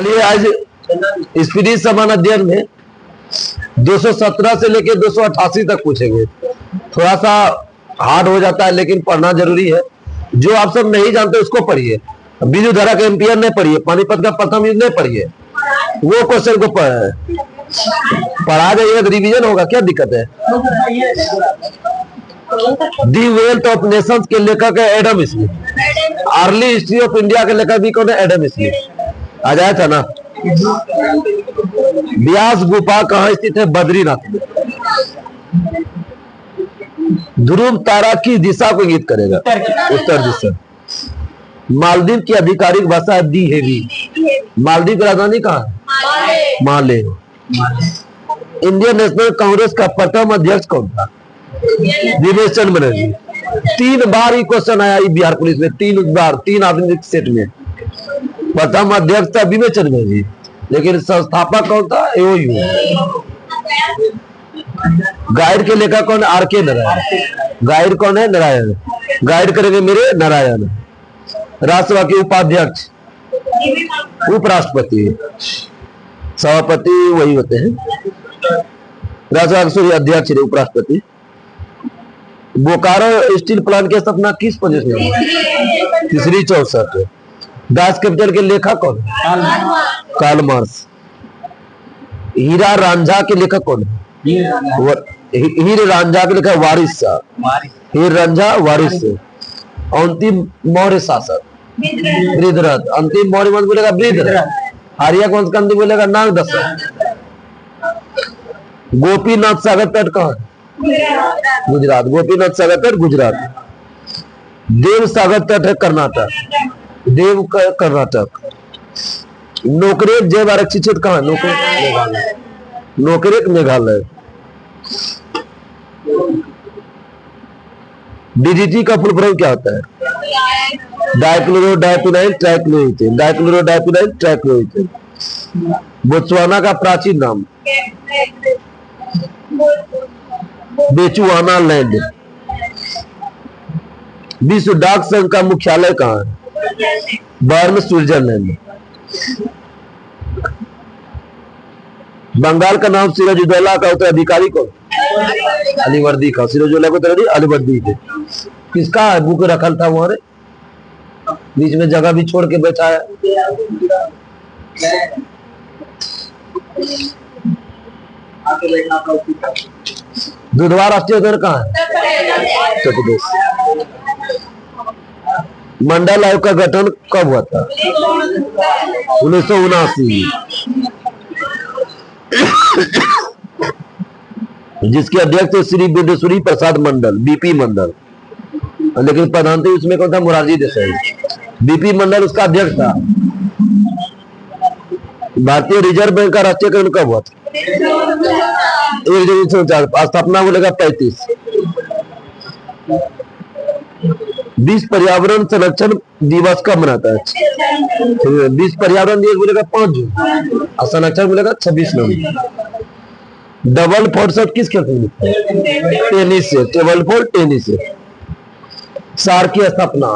चलिए आज स्पीडी समान अध्ययन में 217 से लेकर 288 तक पूछेंगे। थोड़ा सा हार्ड हो जाता है लेकिन पढ़ना जरूरी है। जो आप सब नहीं जानते उसको पढ़िए। बिजू धारा के एम्पियर नहीं पढ़िए, पानीपत का प्रथम युद्ध नहीं पढ़िए, वो क्वेश्चन को पढ़ा जाइएगा तो रिवीजन होगा। क्या दिक्कत है? दी वेल्थ ऑफ नेशंस के लेखक है Adam Smith. Early history of India के लेखक भी कौन है? Adam Smith. आ जाया था ना। व्यास गुफा कहाँ स्थित है? बद्रीनाथ में। ध्रुव तारा की दिशा को इंगित करेगा? उत्तर दिशा। मालदीव की आधिकारिक भाषा है दी हेवी। मालदीव की राजधानी कहाँ है? माले। इंडियन नेशनल कांग्रेस का प्रथम अध्यक्ष कौन था? दिनेश चंद्र बनर्जी। 3 बार ही क्वेश्चन आया बिहार पुलिस में, 3 बार, 3 आदमी सेट में। प्रथम अध्यक्ष था विवेक चंद्र बनर्जी, लेकिन संस्थापक कौन था? एओयू। गाइड के लेखक कौन? आर के नारायण। गाइड कौन है? नारायण। गाइड करेंगे मेरे नारायण। राष्ट्रसभा के उपाध्यक्ष उपराष्ट्रपति, सभापति वही होते हैं। राष्ट्रसभा अध्यक्ष उपराष्ट्रपति। बोकारो स्टील प्लांट के स्थापना किस प्रदेश में हुआ? तीसरी 64। दास कैपिटल के लेखक कौन? Karl Marx. हीरा रांझा के लेखक कौन? हीर रांझा के लेखक वारिस शाह। हीर रांझा वारिस। अंतिम मौर्य शासक बृहद्रथ। अंतिम मौर्य वंश बोलेगा बृहद्रथ। आर्य वंश का अंतिम बोलेगा नागदशरथ। गोपीनाथ सागर तट कहाँ? गुजरात। गोपीनाथ सागर तट गुजरात। देव सागर तट है कर्नाटक। देव कर्नाटक। नोकरेक जैव आरक्षित क्षेत्र कहाँ? नोकरेक मेघालय। नोकरेक मेघालय। डीडीटी का फुल फॉर्म क्या होता है? Dichloro diphenyl trichloroethane. Dichloro diphenyl trichloroethane. Botswana का प्राचीन नाम? Bechuanaland. विश्व डाक संघ का मुख्यालय कहाँ है? Burn, Switzerland. बंगाल का नाम सिराजुद्दौला का उत्तराधिकारी कौन? अलीवर्दी का। सिराजुद्दौला को उत्तराधिकारी अलीवर्दी के। किसका बुक रखल था वहां? बीच में जगह भी छोड़ के बैठा है। दुधवा राष्ट्रीय उद्यान कहाँ है? उत्तर प्रदेश। मंडल आयोग का गठन कब हुआ था? 1979। जिसके अध्यक्ष श्री बिंदेश्वरी प्रसाद मंडल, बीपी मंडल। लेकिन प्रधानमंत्री उसमें कौन था? मोरारजी देसाई। बीपी मंडल उसका अध्यक्ष था। भारतीय रिजर्व बैंक का राष्ट्रीयकरण कब हुआ था? 1 जनवरी 1949। स्थापना बोलेगा 35। विश्व पर्यावरण संरक्षण दिवस कब मनाता है? विश्व पर्यावरण दिवस बोलेगा 5 जून और संरक्षण बोलेगा 26 नवंबर। डबल फोर्ट शॉट किस खेल में? टेनिस से। टेबल फोर्ट टेनिस से। सार्क की स्थापना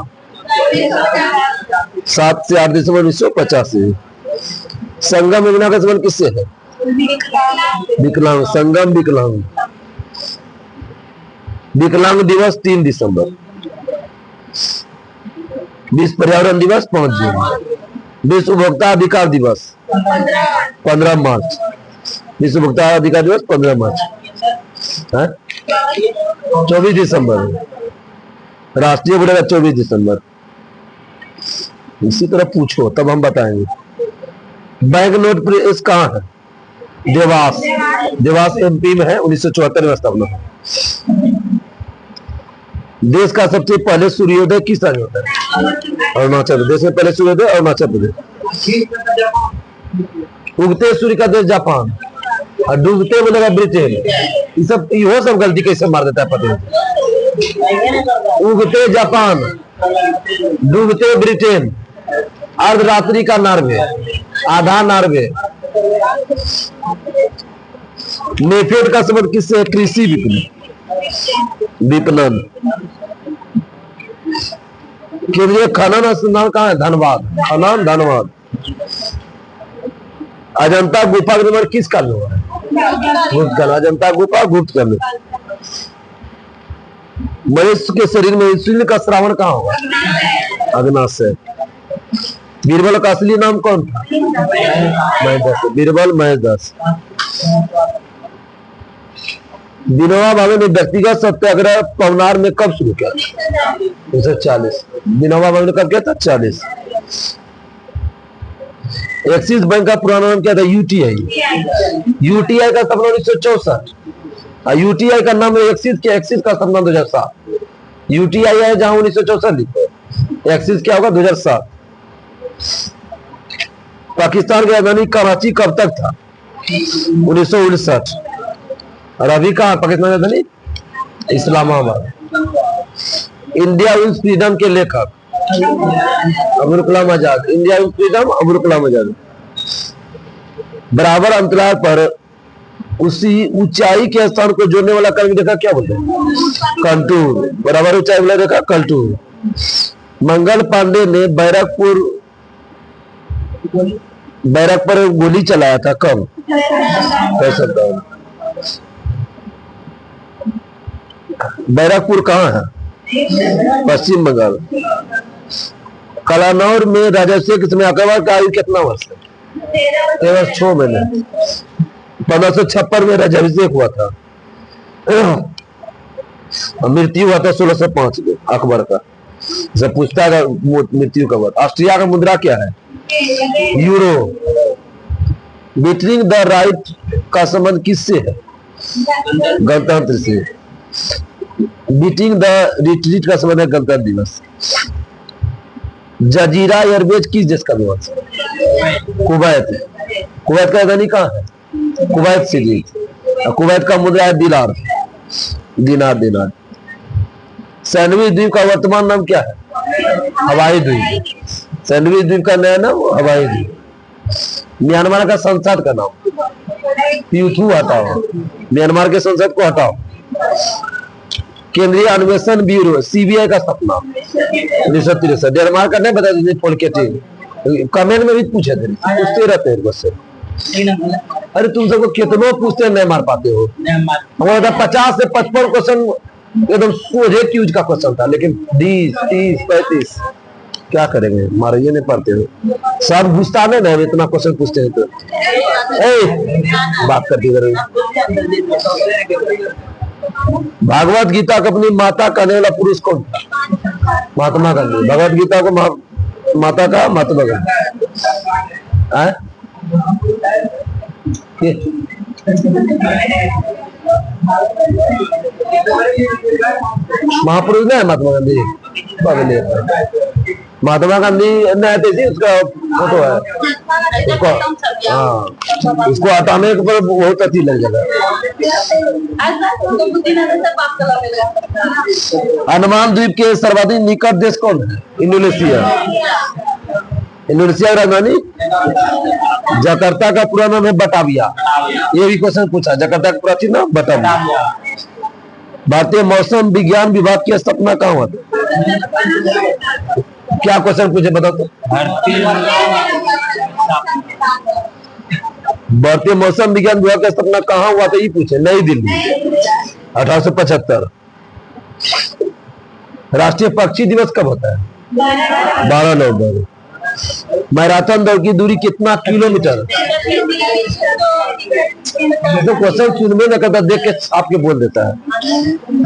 7 से 8 दिसंबर 1985। संगम योजना का संबंध किससे है? विकलांग। संगम विकलांग। विकलांग दिवस 3 दिसंबर। विश्व पर्यावरण दिवस 5 जून। विश्व उपभोक्ता अधिकार दिवस 15 मार्च। विश्व उपभोक्ता अधिकार दिवस 15 मार्च। 24 दिसंबर। राष्ट्रीय बोलेगा 24 दिसंबर। इसी तरह पूछो तब हम बताएंगे। बैंक नोट प्रेस कहाँ है? देवास। देवास एमपी में है। 1974 में स्थापना। देश का सबसे पहले सूर्योदय किस राज्य होता है? अरुणाचल प्रदेश में पहले सूर्योदय अरुणाचल प्रदेश। उगते सूर्य का देश जापान और डूबते बोलेगा ब्रिटेन। ये सब गलती कैसे मार देता है पता नहीं। उगते जापान, डूबते ब्रिटेन, अर्धरात्रि का नॉर्वे, आधा नॉर्वे। नेफेड का संबंध किससे है? कृषि विपणन। केंद्रीय खनन अनुसंधान कहाँ है? धनबाद। खनन धनबाद। अजंता गुफा का निर्माण किस काल में हुआ है? गुप्त काल। अजंता गुफा गुप्त काल में। मनुष्य के शरीर में इंसुलिन का श्रावण कहाँ हुआ? अग्नाशय से। बीरबल का असली नाम कौन था? महेश। बीरबल महेश। विनोबा भावे ने व्यक्तिगत सत्याग्रह पवनार में कब शुरू किया? 1940। विनोबा भावे ने कब किया था? 40। एक्सिस बैंक का पुराना नाम क्या था? यूटीआई। यूटीआई का स्थापना 1964। यूटीआई का नाम एक्सिस किया। एक्सिस का स्थापना 2007। यूटीआई है जहां 1964 लिखो, एक्सिस क्या होगा? 2007। पाकिस्तान की राजधानी कराची कब तक था? 1959। और अभी कहा पाकिस्तान की राजधानी? इस्लामाबाद। इंडिया विंस फ्रीडम के लेखक Abul Kalam Azad. India wins freedom Abul Kalam Azad. बराबर अंतराल पर उसी ऊंचाई के स्थान को जोड़ने वाला कर्म रेखा क्या बोलते हैं? कंटूर। बराबर ऊंचाई वाला रेखा कंटूर। मंगल पांडे ने बैरक पर गोली चलाया था कब? कैसे? बैरकपुर कहाँ है? पश्चिम बंगाल। कलानौर में राजस्व के समय अकबर का आयु कितना वर्ष है? 13 महीने। 1556 में राज्याभिषेक हुआ था। मृत्यु हुआ था 1605 में अकबर का। जब पूछता है मृत्यु का वर्ष। ऑस्ट्रिया का मुद्रा क्या है? यूरो। बिटवीन द राइट का संबंध किससे है? गणतंत्र से। बीटिंग द रिट्रीट का संबंध है गणतंत्र दिवस। जजीरा एयरवेज किस देश का विमान है? कुवैत। कुवैत का राजधानी कहाँ है? Kuwait city. कुवैत का मुद्रा है दिनार। दिनार। सैंडविच द्वीप का वर्तमान नाम क्या है? हवाई द्वीप। सैंडविच द्वीप का नया नाम हवाई द्वीप। म्यांमार का संसद का नाम? प्यूथू। हटाओ म्यांमार के संसद को हटाओ। केंद्रीय अन्वेषण ब्यूरो सीबीआई का स्थापना 1963। डेनमार्क का नहीं बता दीजिए? फोल्केटिंग। कमेंट में भी पूछे थे, पूछते रहते हैं बस। अरे तुम सबको कितनों पूछते हैं, नहीं मार पाते हो। हमारा 50 से 55 क्वेश्चन एकदम सोझे क्यूज का क्वेश्चन था, लेकिन 20, 30, 35 क्या करेंगे? मारे ये नहीं पाते हो। सब घुसता नहीं ना, इतना क्वेश्चन पूछते हैं तो बात करती रहे। भागवत गीता को अपनी माता कहने वाला पुरुष कौन था? महात्मा गांधी। भगवत गीता को माता का महात्मा गांधी। महापुरुष नहीं है महात्मा गांधी? महात्मा गांधी नहीं, उसका फोटो है उसको। हाँ, उसको हटाने पर बहुत अच्छी लग जाएगा। अंडमान द्वीप के सर्वाधिक निकट देश कौन है? इंडोनेशिया। इंडोनेशिया की राजधानी जकार्ता का पूरा नाम है बटाविया। ये भी क्वेश्चन पूछा। जकार्ता का प्राचीन नाम बटाविया। भारतीय मौसम विज्ञान विभाग की स्थापना कहाँ हुआ था? क्या क्वेश्चन पूछे बताओ तो? भारतीय मौसम विज्ञान विभाग की स्थापना कहाँ हुआ था ये पूछे। नई दिल्ली 1875। राष्ट्रीय पक्षी दिवस कब होता है? 12 नवंबर। मैराथन दौड़ की दूरी कितना किलोमीटर? तो क्वेश्चन सुन में न करता, देख के छाप के बोल देता है।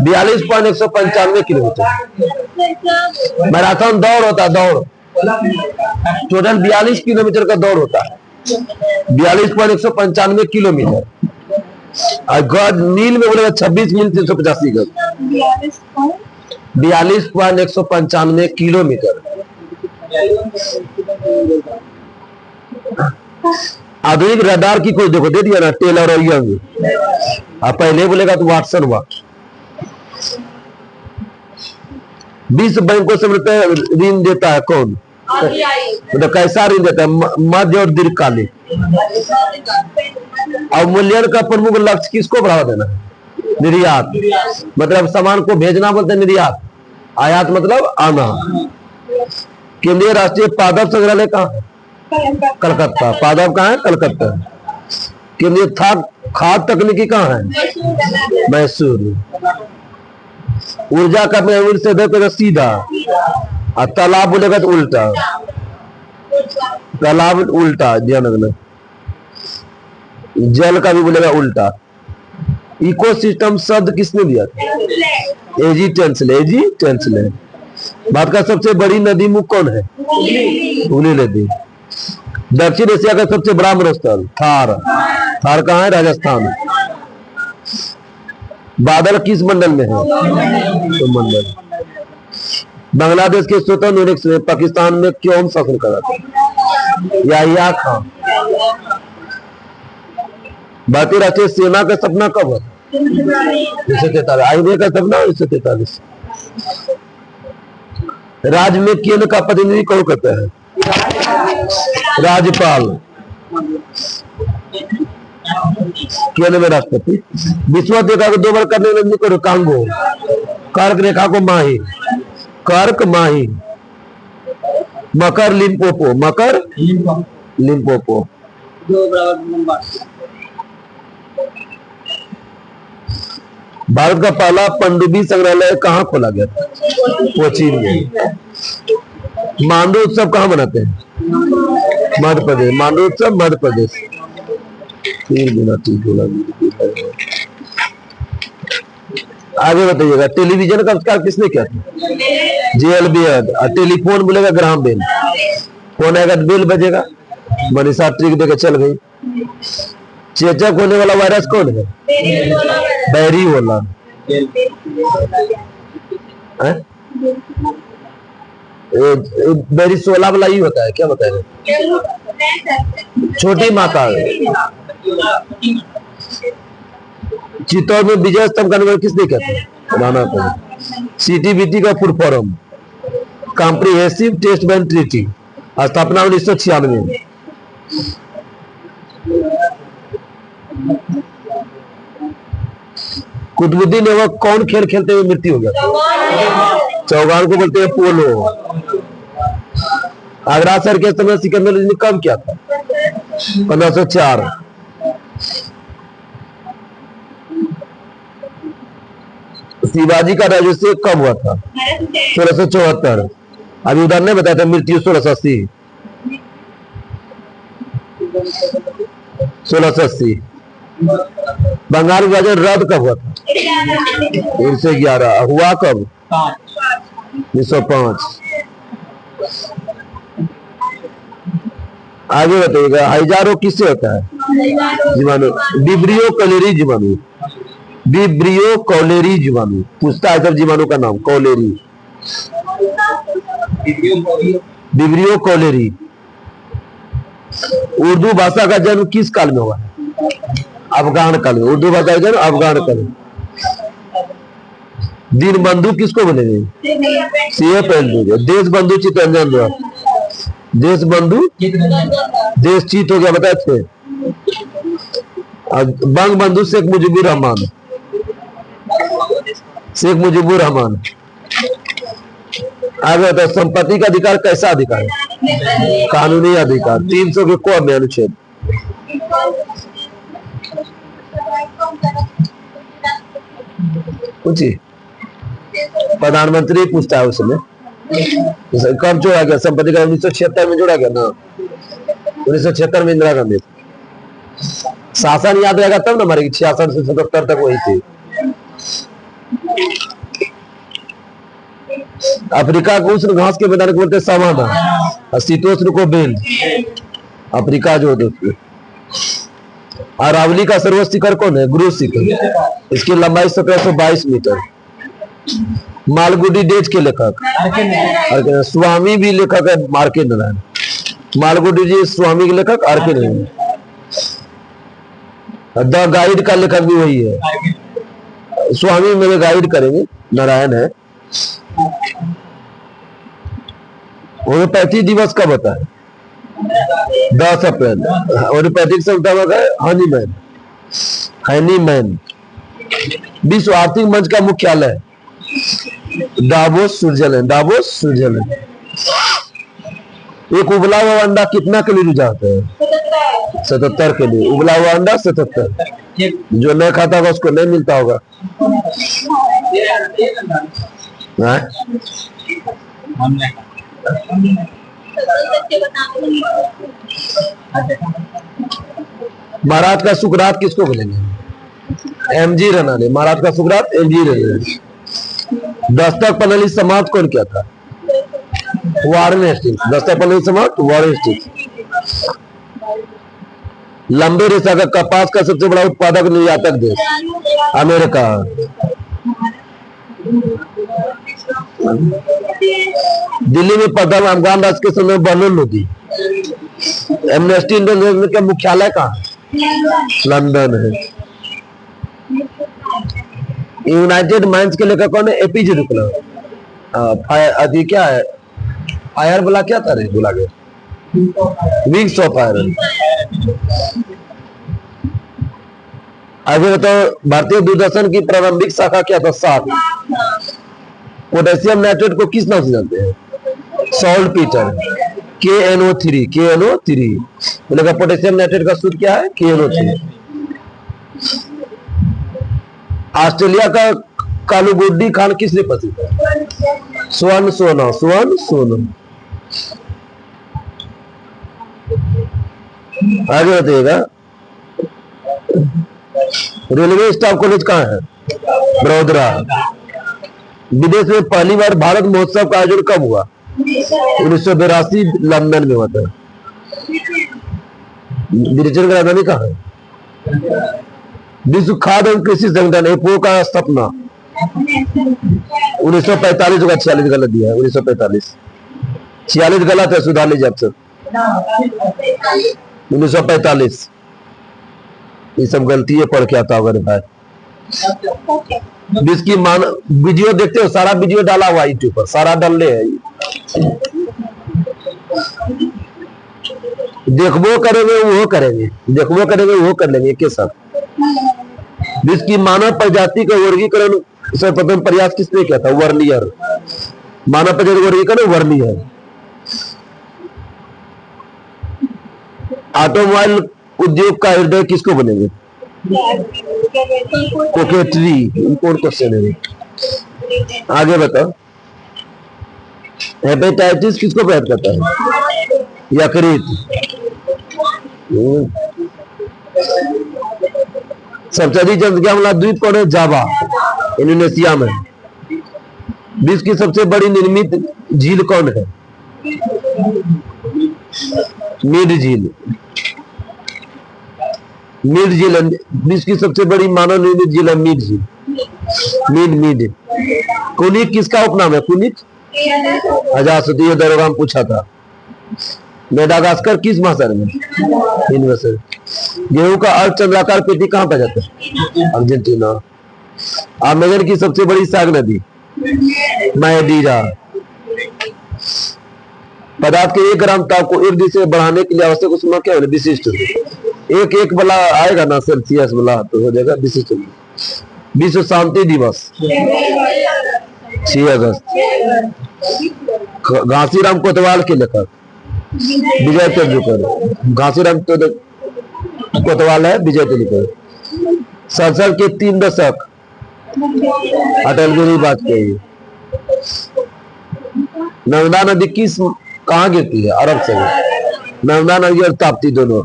42.195 किलोमीटर मैराथन दौड़ होता है। दौड़ टोटल 42 किलोमीटर का दौड़ होता है। 42.195 किलोमीटर। और गज मील में बोलेगा 26 मील 385 गज। 42.195 किलोमीटर। आधुनिक रडार की कोई देखो दे दिया ना, टेलर और यंग। आप पहले बोलेगा तो वाटसन हुआ। विश्व बैंकों से ऋण देता है कौन? तो कैसा ऋण देता है? मध्य और दीर्घकालिक। अवमूल्यन का प्रमुख लक्ष्य किसको बढ़ावा देना है? निर्यात। मतलब सामान को भेजना बोलते हैं निर्यात। आयात मतलब आना। केंद्रीय राष्ट्रीय पादप संग्रहालय कहाँ है? कलकत्ता। पादप कहाँ है? कलकत्ता। केंद्रीय खाद्य तकनीकी कहाँ है? मैसूर। ऊर्जा का में से देखो सीधा, और तालाब बोलेगा तो उल्टा, तालाब उल्टा ध्यान रखना, जल का भी बोलेगा उल्टा। इकोसिस्टम शब्द किसने दिया था? एजी टेंसले। एजी टेंसले। भारत का सबसे बड़ी नदी मुख कौन है? हुगली नदी। दक्षिण एशिया का सबसे बड़ा मरुस्थल थार। थार कहाँ है? राजस्थान। बादल किस मंडल में है? तो मंडल। बांग्लादेश के स्वतंत्र होने से पाकिस्तान में क्यों शासन करा था? याहिया खान। भारतीय राष्ट्रीय सेना का सपना कब हुआ? 1943। आईने का सपना 1943। राज्य में केंद्र का प्रतिनिधि कौन करता है? राज्यपाल। केंद्र में राष्ट्रपति। विश्व रेखा को 2 बार करने में करो कांगो। कर्क रेखा को माही। कर्क माही। मकर लिम्पोपो। मकर लिम्पोपो। भारत का पहला पनडुब्बी संग्रहालय कहाँ खोला गया था? कोचीन में। मांडू उत्सव कहाँ मनाते हैं? मध्य प्रदेश। मांडू उत्सव मध्य प्रदेश। 3 मिनट आगे बताइएगा। टेलीविजन का आविष्कार किसने किया था? JL Bell. और टेलीफोन बोलेगा ग्राहम बेल। फोन आएगा तो बेल बजेगा। मनीषा ट्रिक देकर चल गई। चेचक होने वाला वायरस कौन है? बैरियोला। बैरिसोला वाला ही होता है, क्या बताएगा? छोटी माता। चित्तौड़ में विजय स्तंभ का निर्माण किसने किया था? राणा प्रताप। सीटीबीटी का full form comprehensive test band treaty. स्थापना 1996 में। कुतुबुद्दीन ऐबक कौन खेल खेलते हुए मृत्यु हो गया? चौगान को बोलते हैं पोलो। आगरा शहर के समय सिकंदर ने कब किया था? 1504। शिवाजी का राज्य कब हुआ था? 1674। अभी उधर ने बताया था मृत्यु 1680। 1680। बंगाल विभाजन रद्द कब हुआ था? 1911। हुआ कब? 1905। आगे बताइएगा। हैजा रोग किससे होता है? जीवाणु। विब्रियो कॉलेरी जीवाणु। विब्रियो कॉलेरी जीवाणु। पूछता है सब जीवाणु का नाम। कॉलेरी। Vibrio cholerae. उर्दू भाषा का जन्म किस काल में हुआ? अफगान काल में। उर्दू भाषा का जन्म अफगान काल में। दीन बंधु किसको बोलेंगे? सीए पेंडू। देश बंधु चित्तरंजन द्वारा। देश बंधु देश चित हो गया बताए थे। बंग बंधु शेख मुजीबुर रहमान। शेख मुजीबुर रहमान। आगे बताओ। संपत्ति का अधिकार कैसा अधिकार है? कानूनी अधिकार। 300 के को में अनुच्छेद। पूछिए। प्रधानमंत्री पूछता है उसमें कब जोड़ा गया संपत्ति का? 1976 में जोड़ा गया ना। 1976 में इंदिरा गांधी। शासन याद रहेगा तब ना हमारे 66 से 77 तक वही थी। अफ्रीका को उष्ण घास के मैदान को बोलते हैं सवाना। और शीतोष्ण को बेल। अफ्रीका जो होती। अरावली का सर्वोच्च शिखर कौन है? गुरु शिखर। इसकी लंबाई 1722 मीटर। मालगुडी डेज के लेखक स्वामी भी लेखक है आर.के. नारायण। मालगुडी जी स्वामी के लेखक आर.के. नारायण। द गाइड का लेखक भी वही है। स्वामी मेरे गाइड करेंगे नारायण है। होम्योपैथी दिवस कब होता है? 10 अप्रैल। होम्योपैथिक से हनीमैन। हनीमैन। विश्व आर्थिक मंच का मुख्यालय डावोस स्विट्जरलैंड। Davos Switzerland. एक उबला हुआ अंडा कितना कैलोरी जाता है? 77 कैलोरी। उबला हुआ अंडा 77। जो नहीं खाता होगा उसको नहीं मिलता होगा। महाराज का सुकरात किसको बोलेंगे? एमजी रना ने। महाराज का सुकरात एमजी रना ने। दस्तक पनली समाप्त कौन किया था? Warren Hastings. दस्तक पनली समाप्त वारेन हेस्टिंग्स। लंबे रेशा का कपास का सबसे बड़ा उत्पादक निर्यातक देश? अमेरिका। दिल्ली में प्रथम अफगान राज के समय बहलोल नदी। एमनेस्टी इंटरनेशनल का मुख्यालय कहाँ है? लंदन है। यूनाइटेड माइंस के लेकर कौन है? एपीजे अब्दुल कलाम। फायर अभी क्या है? फायर बोला क्या था रे? बोला गया विंग्स ऑफ फायर। आगे बताओ, भारतीय दूरदर्शन की प्रारंभिक शाखा क्या था? 7। पोटेशियम नाइट्रेट को किस नाम से जानते हैं? Salt Peter. KNO3। KNO3 बोलेगा पोटेशियम नाइट्रेट का सूत्र क्या है? KNO3। ऑस्ट्रेलिया का कालूगुड्डी खान किसने प्रसिद्ध है? स्वर्ण सोना। स्वर्ण सोना। आगे बताइएगा, रेलवे स्टाफ कॉलेज कहाँ है? बड़ोदरा। विदेश में पहली बार भारत महोत्सव का आयोजन कब हुआ? 1982 लंदन में हुआ था। ब्रिटेन का राजधानी कहाँ है? विश्व खाद्य एवं कृषि संगठन FAO का स्थापना 1945 होगा। 46 गलत दिया है। 1945। 46 गलत है, सुधार लीजिए आप सब। 1945। ये सब गलती है, पढ़ के आता होगा रे भाई। जिसकी मान वीडियो देखते हो, सारा वीडियो डाला हुआ यूट्यूब पर, सारा डाल ले है। देखबो करेंगे वो करेंगे, देखबो करेंगे वो कर लेंगे के साथ। जिसकी मानव प्रजाति का वर्गीकरण सर्वप्रथम प्रयास किसने किया था? वर्नियर। मानव प्रजाति वर्गीकरण वर्नियर। ऑटोमोबाइल उद्योग का हृदय किसको बनेंगे? कोकेटरी। इंपोर्ट क्वेश्चन है। आगे बताओ, हेपेटाइटिस किसको प्रभावित करता है? यकृत। सबसे अधिक जनसंख्या वाला द्वीप कौन है? जावा, इंडोनेशिया में। विश्व की सबसे बड़ी निर्मित झील कौन है? मीड झील। मीड झील विश्व की सबसे बड़ी मानव निर्मित झील है। मीड झील। मीड। कुनिक किसका उपनाम है? कुनिक अजासुद्दीन दरोगा में पूछा था। मेडागास्कर किस महासागर में? हिंद महासागर। गेहूं का अर्धचंद्राकार पेटी कहां पाया जाता है? अर्जेंटीना। अमेजन की सबसे बड़ी साग नदी? मैडीरा। पदार्थ के 1 ग्राम ताप को 1 डिग्री से बढ़ाने के लिए आवश्यक उष्मा क्या है? विशिष्ट। एक वाला आएगा ना सेल्सियस वाला तो हो जाएगा विशिष्ट। विश्व शांति दिवस 6 अगस्त। घासीराम कोतवाल के लेखक? विजय तेंदुलकर। घासीराम कोतवाल है विजय तेंदुलकर। संसद के 3 दशक? अटल बिहारी वाजपेयी। नर्मदा नदी कहाँ गिरती है? अरब सागर। नर्मदा नदी और ताप्ती दोनों।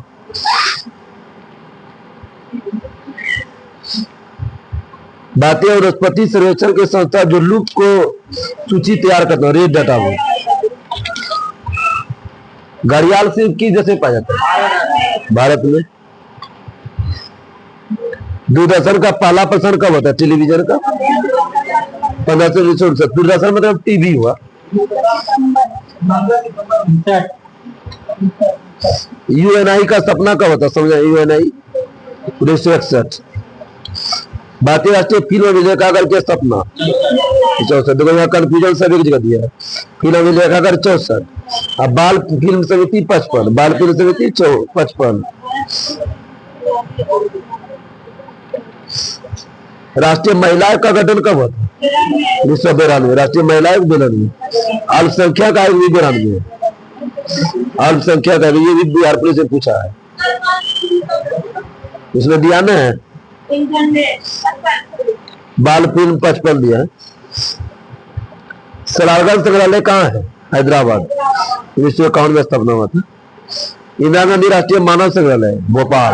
भारतीय वनस्पति सर्वेक्षण के संस्था जो लुप्त को सूची तैयार करता है, रेड डाटा में घड़ियाल से किस जैसे पाया जाता है? भारत में। दूरदर्शन का पहला प्रसारण कब होता है? टेलीविजन का 1569। दूरदर्शन मतलब टीवी हुआ। UNI का सपना कब होता है? समझा? UNI 1961। भारतीय राष्ट्रीय फिल्म अभिलेखागार के स्थापना 64। देखो यहाँ कंफ्यूजन सभी जगह दिया है। फिल्म अभिलेखागार 64। अब बाल फिल्म समिति 55। बाल फिल्म समिति 55। राष्ट्रीय महिला का गठन कब होता? 1992। राष्ट्रीय महिला 92। अल्पसंख्यक आयोग 92। अल्पसंख्यक है, ये भी बिहार पुलिस से पूछा है, उसमें दिया ना है बाल फिल्म 55 दिया है। सलारगढ़ संग्रहालय कहाँ है? हैदराबाद, 1951 में स्थापना हुआ था। इंदिरा गांधी राष्ट्रीय मानव संग्रहालय भोपाल।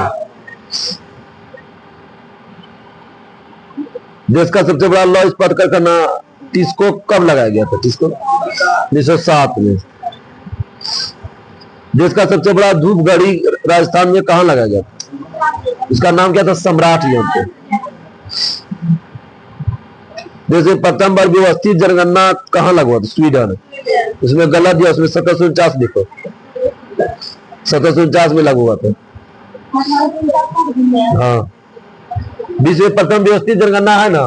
देश का सबसे बड़ा लौह इस्पात कारखाना टिस्को कब लगाया गया था? टिस्को 1907 में। देश का सबसे बड़ा धूप घड़ी राजस्थान में कहाँ लगाया गया था? इसका नाम क्या था? सम्राट यंत्र। देश में प्रथम बार व्यवस्थित जनगणना कहाँ लगा हुआ था? स्वीडन। उसमें गलत दिया, उसमें 1749 लिखो, 1749 में लागू हुआ था। हाँ, विश्व में प्रथम व्यवस्थित जनगणना है ना,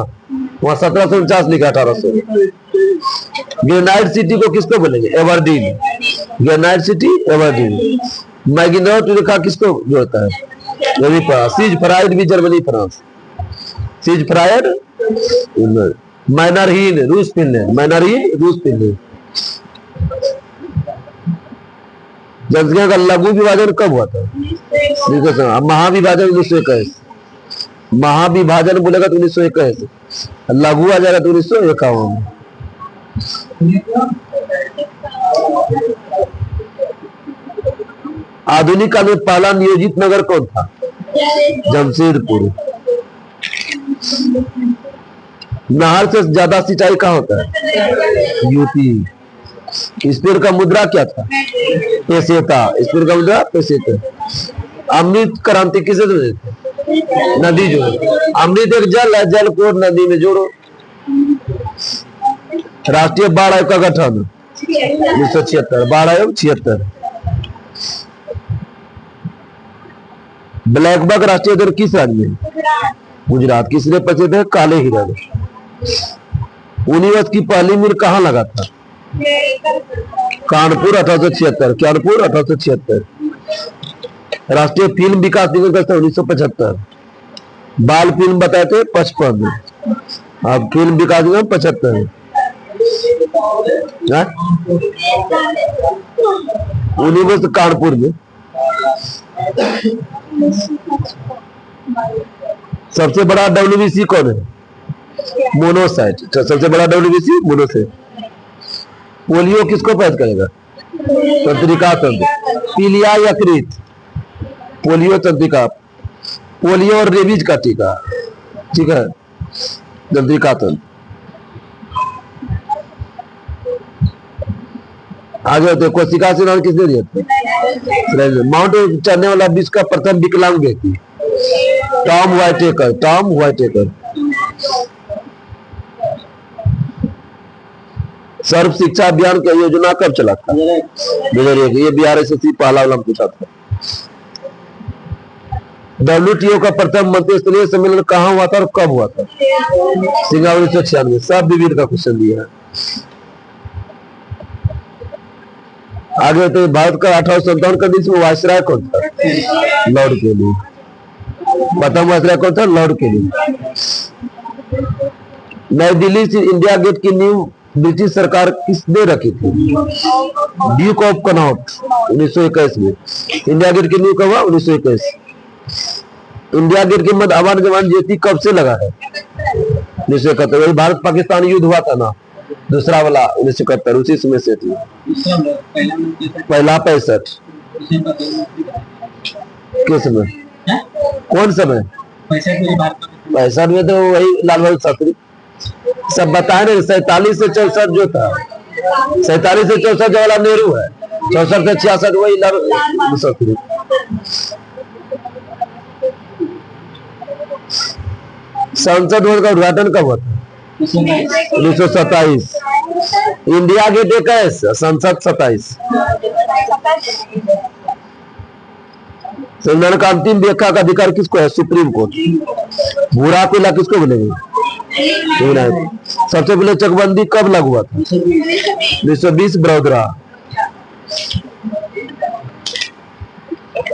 वहां 1749 लिखा, 1800। ग्रेनाइट सिटी को किसको बोलेंगे? Aberdeen. Granite city Aberdeen. Maginot रेखा किसको जोड़ता है? यही पढ़ा। सीज फ्राइड भी Germany France. Siegfried Mannerheim रूस फिनलैंड। मैनरहीन रूस फिनलैंड। जनसंख्या का लघु विभाजन कब हुआ था? महाविभाजन 1921। महाविभाजन बोलेगा तो 1921, लघु आ जाएगा तो 1951। आधुनिक काल में पहला नियोजित नगर कौन था? जमशेदपुर। नहर से ज्यादा सिंचाई कहाँ होता है? यूपी। स्पेन का मुद्रा क्या था? पेसेता। स्पेन का मुद्रा पेसेता। अमृत क्रांति किसे जोड़ते थे? नदी जोड़ो। अमृत एक जल है, जल को नदी में जोड़ो। राष्ट्रीय बाढ़ आयोग का गठन 1976। बाढ़ आयोग 76। ब्लैकबक राष्ट्रीय उद्यान किस राज्य में? गुजरात। किसने प्रसिद्ध है? काले हिरण। यूनिवर्स की पहली मील कहाँ लगा था? कानपुर 1876। कानपुर 1876। राष्ट्रीय फिल्म विकास निगम का 1975। बाल फिल्म बताए थे 55। अब फिल्म विकास निगम 75। यूनिवर्स कानपुर में। सबसे बड़ा WBC कौन है? मोनोसाइट। सबसे बड़ा WBC मोनोसाइट। पोलियो किसको पैदा करेगा? तंत्रिका तंत्र। पीलिया यकृत। पोलियो तंत्रिका। पोलियो और रेबीज का टीका, ठीक है, तंत्रिका तंत्र। आगे होते कोशिका से नाम किसने दिया था? माउंट चढ़ने वाला विश्व का प्रथम विकलांग व्यक्ति टॉम व्हाइटेकर। टॉम व्हाइटेकर। सर्व शिक्षा अभियान की योजना कब चला था? 2001। ये बिहार एसएससी पहला वाला पूछा था। WTO का प्रथम मंत्रिस्तरीय सम्मेलन कहाँ हुआ था और कब हुआ था? सिंगापुर 1996। सब विविध का क्वेश्चन दिया है। आगे तो भारत का 1857 का देश में वायसराय कौन था? लॉर्ड केली। प्रथम वायसराय कौन था? लॉर्ड केली। नई दिल्ली से इंडिया गेट की नींव ब्रिटिश सरकार किसने रखी थी? ड्यूक ऑफ कनॉट 1921 में। इंडिया गेट की नींव कब हुआ? 1921। इंडिया गेट के मध्य अमर जवान ज्योति कब से लगा है? 1971। वही भारत पाकिस्तान युद्ध हुआ था ना, दूसरा वाला 1971, उसी समय से थी। पहला 65 किस समय? कौन समय? 65 में तो वही लाल बहादुर शास्त्री सब बताए ना। 47 से 64 जो था, 47 से 64 जो वाला नेहरू है, 64 से 66 वही लाल बहादुर शास्त्री। संसद भवन का उद्घाटन कब हुआ था? 1927। इंडिया गेट एक है, संसद 27। संविधान का अंतिम व्याख्या का अधिकार किसको है? Supreme court. भूरा कोयला किसको बोलेंगे? सबसे पहले चकबंदी कब लागू हुआ था? 1920 बड़ौदा।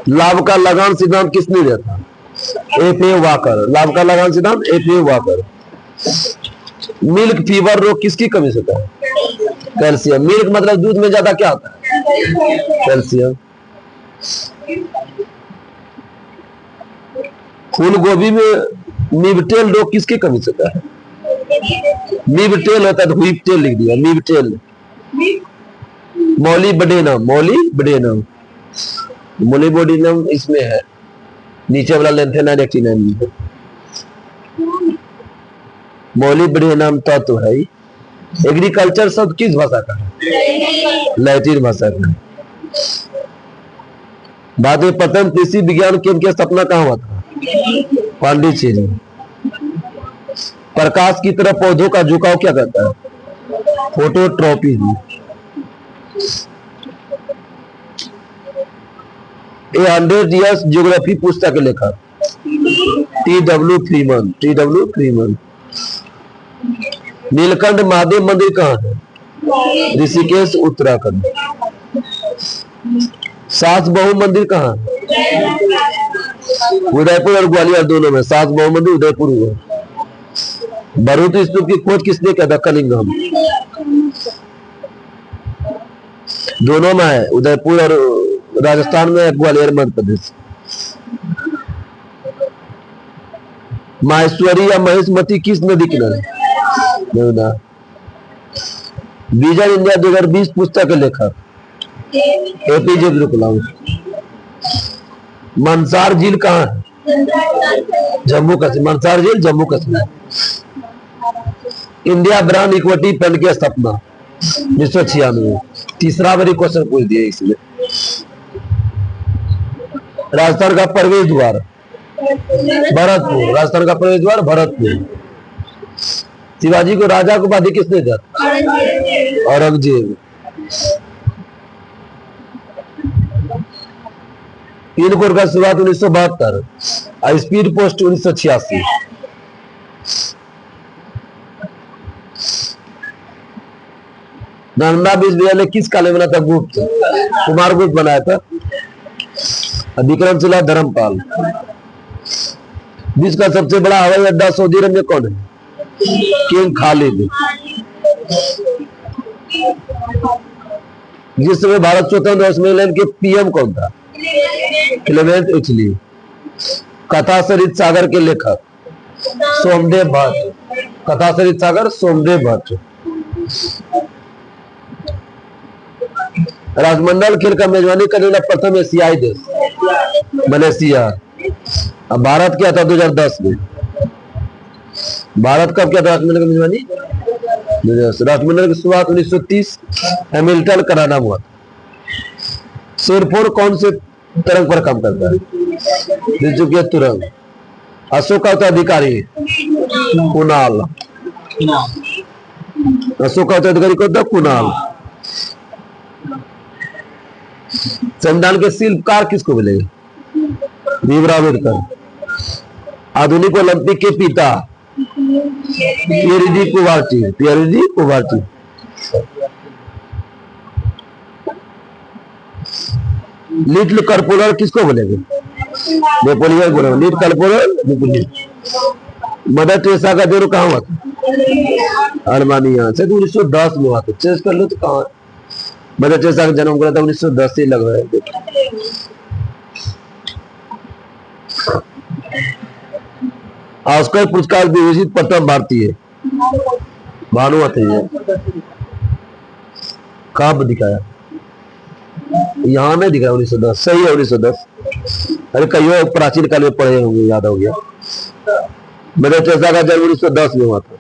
लाभ का लगान सिद्धांत किसने दिया था? F.A. वाकर। लाभ का लगान सिद्धांत F.A. वाकर। मिल्क फीवर रोग किसकी कमी से होता है? कैल्शियम। मिल्क मतलब दूध में ज्यादा क्या होता है? कैल्शियम। फूल गोभी में मिबटेल रोग किसके कमी से होता है? मिबटेल होता है तो हुइपटेल लिख दिया, मिबटेल। मॉलिबडेनम, मॉलिबडेनम, मोलिबोडिनम इसमें है, नीचे वाला लेंथेनाइड एक्टिनाइड में है। मॉलिबडेनम तत्व है। एग्रीकल्चर शब्द किस भाषा का है? लैटिन भाषा का। बाद में प्रथम कृषि विज्ञान केंद्र की स्थापना कहाँ हुआ था? पांडिचेरी। प्रकाश की तरफ पौधों का झुकाव क्या करता है? फोटोट्रॉपी। ए 100 years ज्योग्राफी पुस्तक के लेखक T.W. Freeman, T.W. Freeman. Neelkanth Mahadev मंदिर कहाँ है? ऋषिकेश, उत्तराखंड। सास बहू मंदिर कहाँ है? उदयपुर और ग्वालियर दोनों में। सास बहू मंदिर उदयपुर हुआ। भरूच स्तूप की खोज किसने किया था? कनिंघम। दोनों में है, उदयपुर और राजस्थान में, ग्वालियर मध्य प्रदेश। माहेश्वरी या महेशमती किस नदी किनारे? यमुना। विजन इंडिया 2020 पुस्तक के लेखक एपीजे अब्दुल कलाम। मंसार झील कहाँ है? जम्मू कश्मीर। मंसार झील Jammu Kashmir. India brand equity fund की स्थापना 1996। तीसरा बारी क्वेश्चन पूछ दिया इसमें। राजस्थान का प्रवेश द्वार भरतपुर। राजस्थान का प्रवेश द्वार भरतपुर। शिवाजी को राजा को उपाधि किसने दिया? औरंगजेब। पिन कोड का शुरुआत 1972 और स्पीड पोस्ट 1986। नालंदा विश्वविद्यालय किस काल में बना था? गुप्त, कुमार गुप्त बनाया था। विक्रमशिला, धर्मपाल। विश्व का सबसे बड़ा हवाई अड्डा सऊदी अरब में कौन है? किंग खालिद। जिस समय भारत स्वतंत्र हुआ उसमें इंग्लैंड के पीएम कौन था? Clement Italy. कथा सरित सागर के लेखक सोमदेव भट्ट। कथा सरित सागर सोमदेव भट्ट। राष्ट्रमंडल खेल का मेजबानी करने वाला प्रथम एशियाई देश मलेशिया। अब भारत क्या था 2010 में? भारत कब क्या था राष्ट्रमंडल की मेजबानी? राष्ट्रमंडल की शुरुआत 1930 हैमिल्टन कनाडा में हुआ था। शेरफोर कौन से तरंग पर काम करता है? त्रिजुकीय तुरंग। अशोक का उत्तराधिकारी कुणाल। अशोक का उत्तराधिकारी कौन था? कुणाल। संविधान के शिल्पकार किसको मिलेंगे? भीमराव अम्बेडकर। आधुनिक ओलंपिक के पिता Pierre de Coubertin. Pierre de Coubertin. Little corporal किसको बोलेंगे? नेपोलियन बोलेंगे। Little corporal Napoleon. Mother Teresa का जन्म कहाँ हुआ था? अल्बानिया से। 1910 में हुआ था। चेक कर लो तो कहाँ मदर टेरेसा का जन्म हुआ था? 1910 से लग रहा है। ऑस्कर पुरस्कार विभूषित प्रथम भारतीय भानुमति है। कब दिखाया? यहाँ में दिखाया 1910। सही है 1910। अरे कई प्राचीन काल में पढ़े होंगे, याद हो गया। मदर टेरेसा का जन्म 1910 में हुआ था।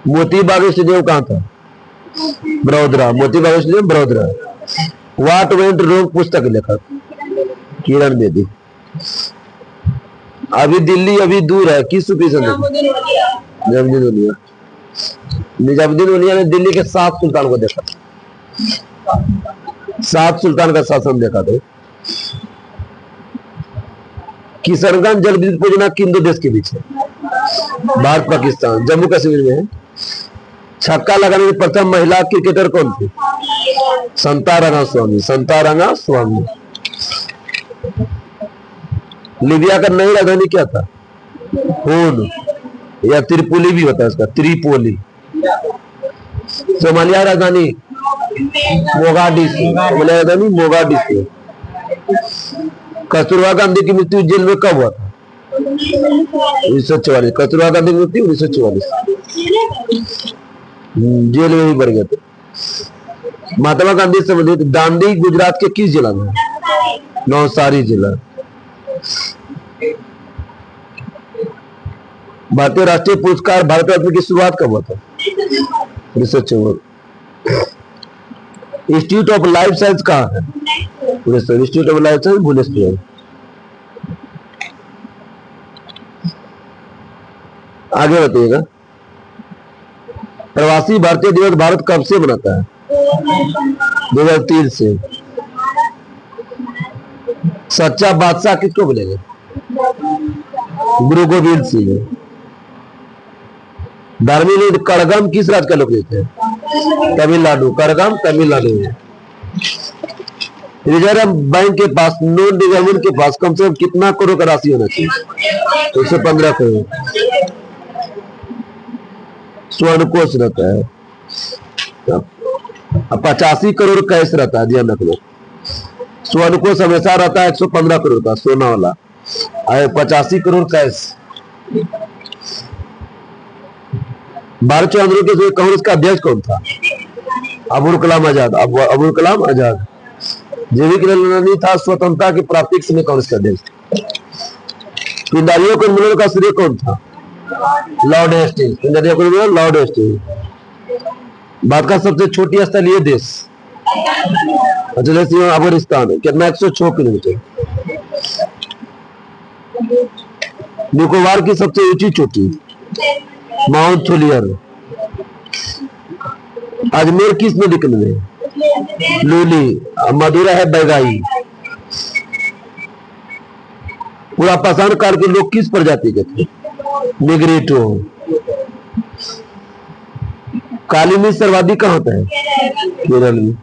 मोती बाग स्टेडियम कहाँ था? Baroda. Moti Bagh stadium Baroda. What went wrong पुस्तक लेखक किरण बेदी। अभी दिल्ली अभी दूर है किस सूफी संत? निजामुद्दीन औलिया। निजामुद्दीन औलिया ने दिल्ली के 7 सुल्तान को देखा। 7 सुल्तान का शासन देखा था। किशनगंज जल विद्युत परियोजना किन दो देश के बीच है? भारत पाकिस्तान। जम्मू कश्मीर में है। छक्का लगाने की प्रथम महिला क्रिकेटर कौन थी? संता रंगास्वामी। संता रंगास्वामी। लीबिया का नई राजधानी क्या था? हून या त्रिपोली भी होता है इसका, त्रिपोली। सोमालिया राजधानी मोगाडिशु। सोमालिया राजधानी मोगाडिशु। कस्तूरबा गांधी की मृत्यु जेल में कब हुआ था? 1944। कस्तूरबा गांधी की मृत्यु 1944, जेल में ही बढ़ गए थे। महात्मा गांधी से संबंधित दांडी गुजरात के किस जिला में? नवसारी जिला। भारतीय राष्ट्रीय पुरस्कार भारत रत्न की शुरुआत कब हुआ था? 1954। इंस्टीट्यूट ऑफ लाइफ साइंस कहाँ है? Institute of life science Bhubaneswar. आगे बताइएगा। प्रवासी भारतीय दिवस भारत कब से मनाता है? 2003 से। सच्चा बादशाह किसको बोलेंगे? गुरु गोविंद सिंह। धार्मिक नृत्य कड़गम किस राज्य का लोक नृत्य है? तमिलनाडु। कड़गम तमिलनाडु। रिजर्व बैंक के पास, नॉन गवर्नमेंट के पास कम से कम कितना करोड़ का राशि होना चाहिए? 115 करोड़। स्वर्ण कोष रहता है। 85 करोड़ कैश रहता है, ध्यान रख लो। स्वर्ण कोष हमेशा रहता है 115 करोड़ का, सोना वाला। 85 करोड़ कैश। भारत छोड़ो आंदोलन के कांग्रेस का अध्यक्ष कौन था? अबुल कलाम आजाद। अबुल कलाम आजाद। जैविक नहीं था, स्वतंत्रता की प्राप्ति के समय कांग्रेस का अध्यक्ष। पिंडारियों के उन्मूलन का श्रेय कौन था? Lord Hastings. पिंडारियों के उन्मूलन लॉर्ड हेस्टिंग्स। भारत का सबसे छोटी स्थलीय देश अफगानिस्तान। कितना? 106 किलोमीटर। निकोबार की सबसे ऊंची चोटी माउंट थोलियर। अजमेर किस नदी के किनारे? लूली। मदुरा है बैगाई। पूरा पाषाण काल के लोग किस प्रजाति के थे? निग्रिटो। काली मिर्च सर्वाधिक कहाँ होता है? केरल में।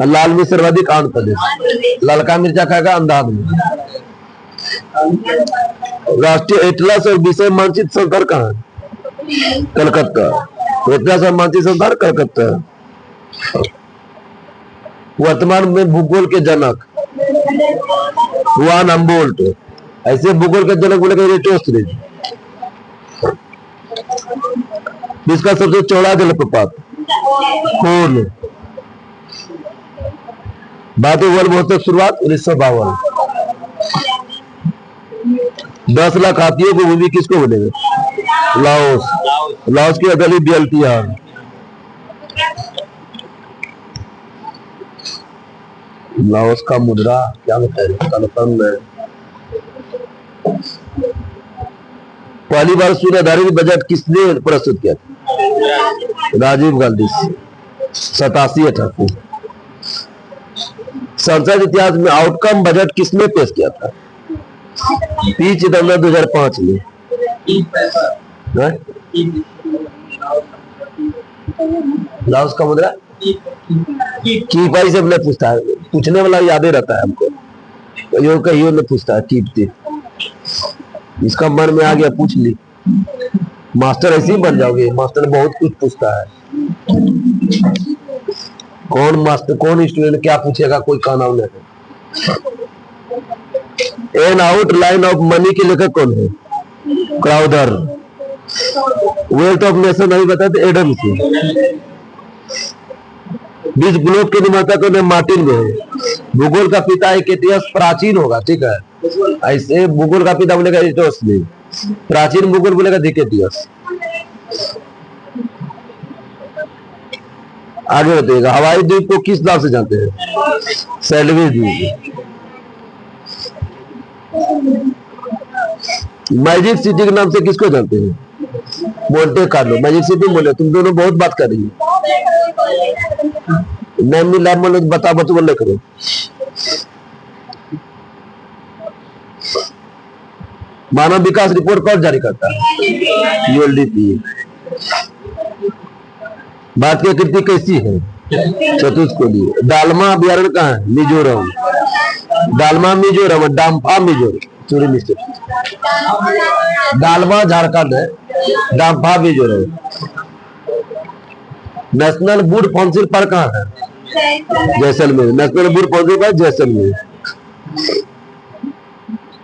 लाल मिर्च सर्वाधिक आंध्र प्रदेश। ललका मिर्चा खाएगा अंदाज में। राष्ट्रीय एटलस और विषय मानचित्र संस्थान कहाँ है? कलकत्ता। एटलस और मानचित्र संस्थान कलकत्ता। वर्तमान में भूगोल के जनक जुआन हम्बोल्ट। ऐसे भूगोल के जनक बोले एरिस्टोथेलेस। जिसका सबसे चौड़ा जलप्रपात? कोन। भारतीय वर्ल्ड महोत्सव शुरुआत 1952। 10 लाख हाथियों को भूमि किसको बोलेंगे? लाओस। लाओस की अगली बियल्टियान। लाओस का मुद्रा क्या बताया? पहली बार शून्य आधारित बजट किसने प्रस्तुत किया था? राजीव गांधी। 87-88। संसद इतिहास में आउटकम बजट किसने पेश किया था? पी चिदम्बरम 2005 में। लाओस का मुद्रा की भाई से हमने पूछता है, पूछने वाला याद ही रहता है हमको। कहियो ने पूछता है कीपते, इसका मन में आ गया पूछ ली। मास्टर ऐसे ही बन जाओगे। मास्टर बहुत कुछ पूछता है। कौन मास्टर, कौन स्टूडेंट क्या पूछेगा, कोई का नाम नहीं। An outline of money के लेखक कौन है? क्राउदर। वेल्थ ऑफ नेशन नहीं बताते? Adam Smith. बीस ग्लोब के निर्माता कौन है? Martin weber. भूगोल का पिता हेकेटियस प्राचीन होगा, ठीक है। ऐसे भूगोल का पिता बोलेगा एरिस्टोथेलेस। प्राचीन भूगोल बोलेगा हेकेटियस। आगे बताइएगा। हवाई द्वीप को किस नाम से जानते हैं? सैंडविच द्वीप। मैजिक सिटी के नाम से किसको जानते हैं? Monte Carlo. मैजिक सिटी बोले। तुम दोनों बहुत बात कर रही है। नेम मिला बोले बता बोले करो। मानव विकास रिपोर्ट कौन जारी करता है? यूएनडीपी। भारत की कृति कैसी है? चतुष्कोणीय। दालमा अभ्यारण्य कहाँ है? मिजोरम। दालमा मिजोरम। डाम्फा मिजोरम। चोरी मिस्टेक। दालमा झारखंड है, Dampha Mizoram. National wood fossil park कहाँ है? Jaisalmer. National wood fossil park Jaisalmer.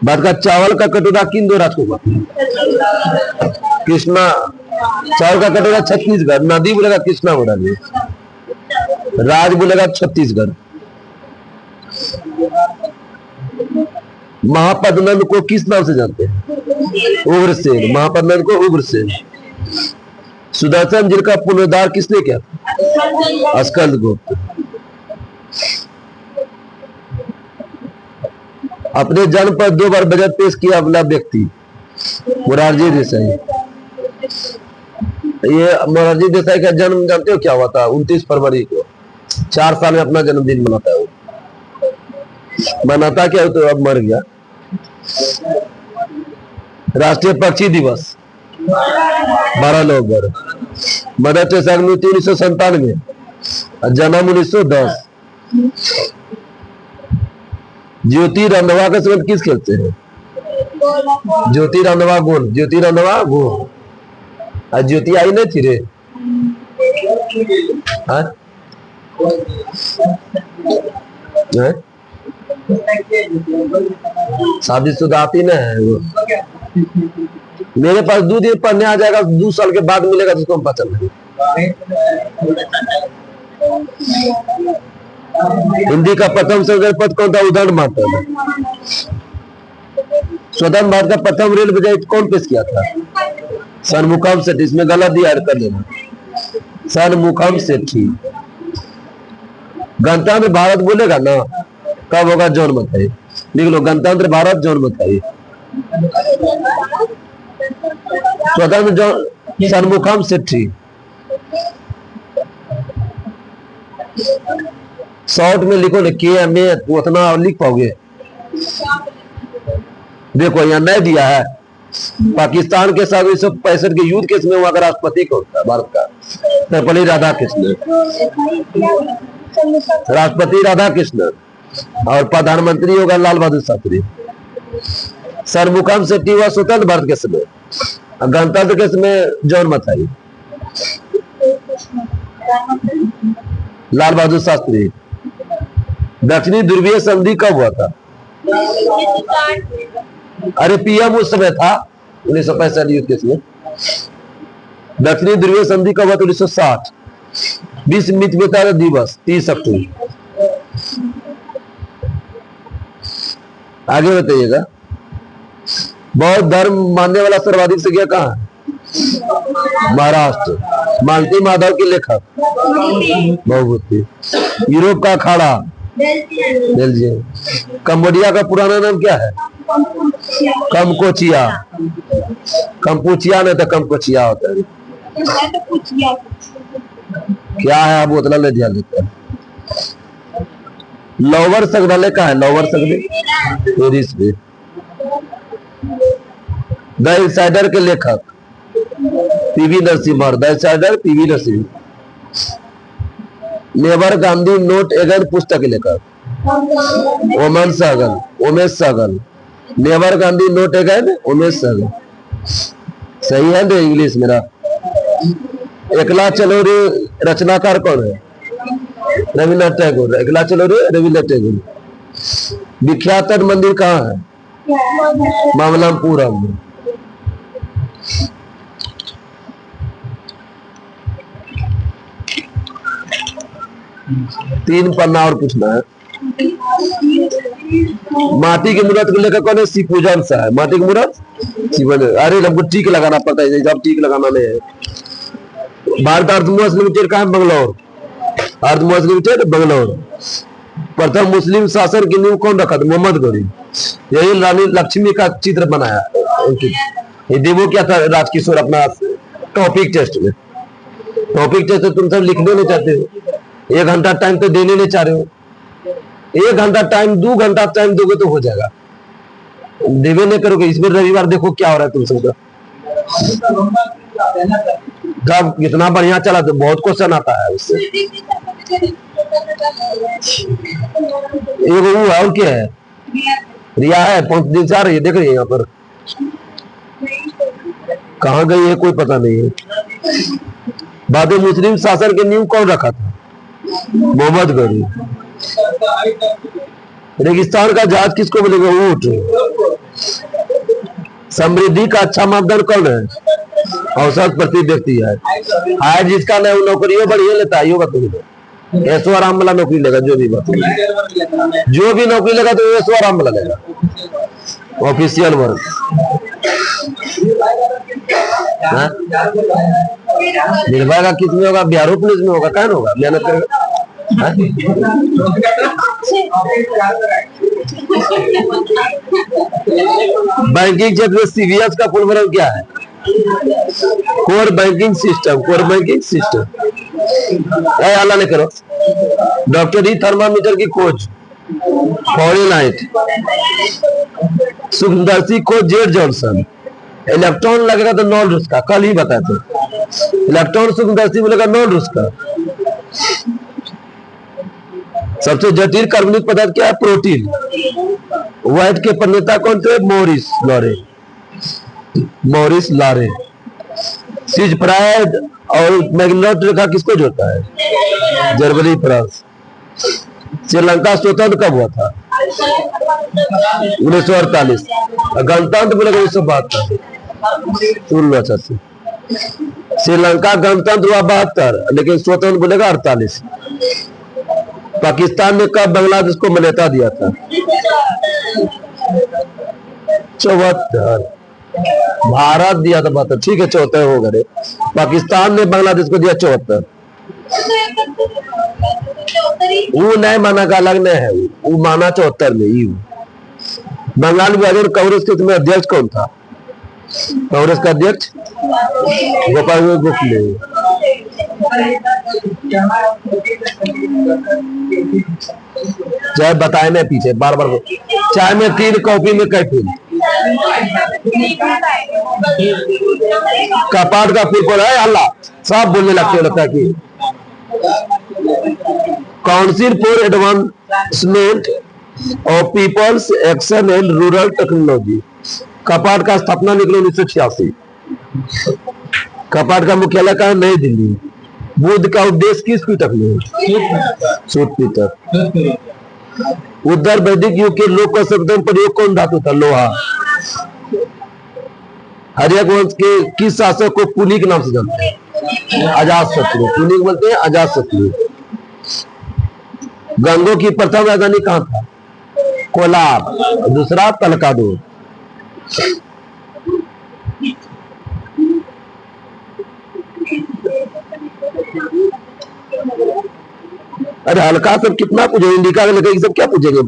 बात का चावल का कटोरा किन दो राज्यों को? कृष्णा। चावल का कटोरा छत्तीसगढ़। नदी बोलेगा कृष्णा बोलेगा, राज बोलेगा छत्तीसगढ़। महापद्मनंद को किस नाम से जानते हैं? उग्रसेन। महापद्मनंद को उग्रसेन। सुदर्शन जिले का पुनरुद्धार किसने किया? स्कंदगुप्त। अपने जन्म पर 2 बार बजट पेश किया अगला व्यक्ति? मोरारजी देसाई। ये मोरारजी देसाई का जन्म जानते हो क्या हुआ था? 29 फरवरी को। 4 साल में अपना जन्मदिन मनाता है वो। मनाता क्या हो तो अब मर गया। राष्ट्रीय पक्षी दिवस 12 नवंबर। मदर टेरेसा की मृत्यु 1997, जन्म 1910। ज्योति रंधवा का संबंध किस खेल से है? ज्योति रंधवा गोल। ज्योति रंधवा गोल। आज ज्योति आई नहीं थी रे? शादीशुदा आती ना है वो। मेरे पास 2 दिन पढ़ने आ जाएगा, 2 साल के बाद मिलेगा तो उसको हम पता नहीं। हिंदी का प्रथम संसद पद कौन था? उदंड महतो। स्वतंत्र भारत का प्रथम रेल बजट कौन पेश किया था? षणमुखम सेठी। इसमें गलत दिया कर लेना, षणमुखम सेठी। गणतंत्र भारत बोलेगा ना, कब होगा? जॉन मथाई। लिख लो, गणतंत्र भारत जॉन मथाई। स्वतंत्र जॉन षणमुखम सेठी। शॉर्ट में लिखो ना, KMA, उतना लिख पाओगे? देखो यहाँ नहीं दिया है। पाकिस्तान के साथ 1965 के युद्ध केस में वहां का राष्ट्रपति कौन था भारत का? सर्वपल्ली राधाकृष्णन। राष्ट्रपति राधाकृष्णन और प्रधानमंत्री होगा लाल बहादुर शास्त्री। षणमुखम सेठी हुआ स्वतंत्र भारत के समय, गणतंत्र के समय जॉन मथाई, लाल बहादुर शास्त्री। दक्षिणी ध्रुवीय संधि कब हुआ था? अरे PM उस समय था 1965 युद्ध के समय। दक्षिणी ध्रुवीय संधि कब हुआ? 1960। विश्व मित्रता दिवस 30 अक्टूबर। आगे बताइएगा। बौद्ध धर्म मानने वाला सर्वाधिक संख्या कहाँ है? महाराष्ट्र। मालती माधव के लेखक? बहुभूति। यूरोप का अखाड़ा? बेल्जियम। कंबोडिया का पुराना नाम क्या है? कमकोचिया। कंपुचिया नहीं तो कमकोचिया होता है। क्या है आप उतना नहीं ध्यान देते। लोअर संग्रहालय कहाँ है? लोअर संग्रहालय पेरिस में। द इनसाइडर के लेखक? PV Narasimha. The insider PV Narasimha. Never Gandhi note again पुस्तक के लेखक? Umesh Sahgal. Umesh Sahgal. Never Gandhi note again Umesh Sahgal. सही है ना इंग्लिश मेरा? एकला चलो रे रचनाकार कौन है? रविन्द्रनाथ टैगोर। एकला चलो रे रविन्द्रनाथ टैगोर। विख्यात मंदिर कहाँ है? मामल्लपुरम। 3 पन्ना और पूछना है। माटी की मूर्त को लेकर कौन है? शिवपूजन सा है। माटी की मूर्त शिवन। अरे हमको टीक लगाना पड़ता है, जब टीक लगाना नहीं है। भारत अर्थमोस्ट लिमिटेड का है? बंगलौर। अर्थमोस्ट लिमिटेड बंगलौर। प्रथम मुस्लिम शासन की नींव कौन रखा था? मोहम्मद गौरी। यही रानी लक्ष्मी का चित्र बनाया। ये देवो क्या था राजकिशोर अपना टॉपिक टेस्ट में? टॉपिक टेस्ट तो तुम सब लिखने नहीं चाहते हो। 1 घंटा टाइम तो देने नहीं चाह रहे हो। 1 घंटा टाइम, 2 घंटा टाइम दोगे तो हो जाएगा। देवे नहीं करोगे। इसमें रविवार देखो क्या हो रहा है तुम सबका। जब इतना बढ़िया चला तो बहुत क्वेश्चन आता है उससे। वो है और क्या है? रिया है 5 दिन से आ रही है, देख रही है यहाँ पर। कहाँ गई है कोई पता नहीं है। बाद में मुस्लिम शासन के नींव कौन रखा था? मोहम्मद गौरी। रेगिस्तान का जहाज किसको बोलेगा? ऊंट। समृद्धि का अच्छा मापदंड कौन है? औसत प्रति व्यक्ति है। हायर जिसका नहीं वो नौकरियों बढ़िया लेता है, यो बताइए। ऐसो आराम वाला नौकरी लेगा, जो भी नौकरी लेगा तो ऐसो आराम वाला लेगा, ऑफिशियल वर्क। निर्भया का किस में होगा? बिहार पुलिस में होगा, कौन होगा? मेहनत करेगा। बैंकिंग क्षेत्र में सीबीएस का फुल फॉर्म क्या है? Core banking system. Core banking system. अल्लाह ने करो। डॉक्टर ई थर्मामीटर की खोज फॉरेनहाइट। सूक्ष्मदर्शी खोज जेड जॉनसन। इलेक्ट्रॉन लगेगा तो नॉन रूस का, कल ही बताए थे। इलेक्ट्रॉन सूक्ष्मदर्शी बोलेगा नॉन रूस का। सबसे जटिल कार्बनिक पदार्थ क्या है? प्रोटीन। व्हाइट के प्रणेता कौन थे? मॉरिस लारे। सीज फ्राइड और मैग्नेट रेखा किसको जोड़ता है? Germany France. श्रीलंका स्वतंत्र कब हुआ था? 1948। गणतंत्र बोलेगा 1972। सुन लो अच्छा से। श्रीलंका गणतंत्र हुआ 72, लेकिन स्वतंत्र बोलेगा 48। पाकिस्तान ने कब बांग्लादेश को मान्यता दिया था? 74। भारत दिया था 72, ठीक है 74 हो गए। पाकिस्तान ने बांग्लादेश को दिया 74। वो नहीं माना का अलग नहीं है, वो माना 74 में। बंगाल विभाजन कांग्रेस के तुम्हें अध्यक्ष कौन था? कांग्रेस का अध्यक्ष गोपाल गोखले। चाहे बताए मैं पीछे बार बार चाय में 3 कॉपी में कैफीन। कपाट का फुल फॉर्म है अल्लाह, सब बोलने लगते कि council for advancement of people's action and rural technology. CAPART का स्थापना निकली 1986। कपाट का मुख्यालय कहाँ? नई दिल्ली। बुद्ध का उपदेश किस पीठक में? सूत पीठक। उत्तर वैदिक युग के लोक का सर्वप्रथम प्रयोग कौन धातु था? लोहा। हर्यक वंश के किस शासक को पुली के नाम से जानते हैं? अजात शत्रु। पुली बोलते हैं अजात शत्रु। गंगों की प्रथम राजधानी कहाँ था? कोलाब। दूसरा तलकाडू। अरे हल्का सब कितना पूछेंगे? इंडिका का लेकर सब क्या पूछेंगे?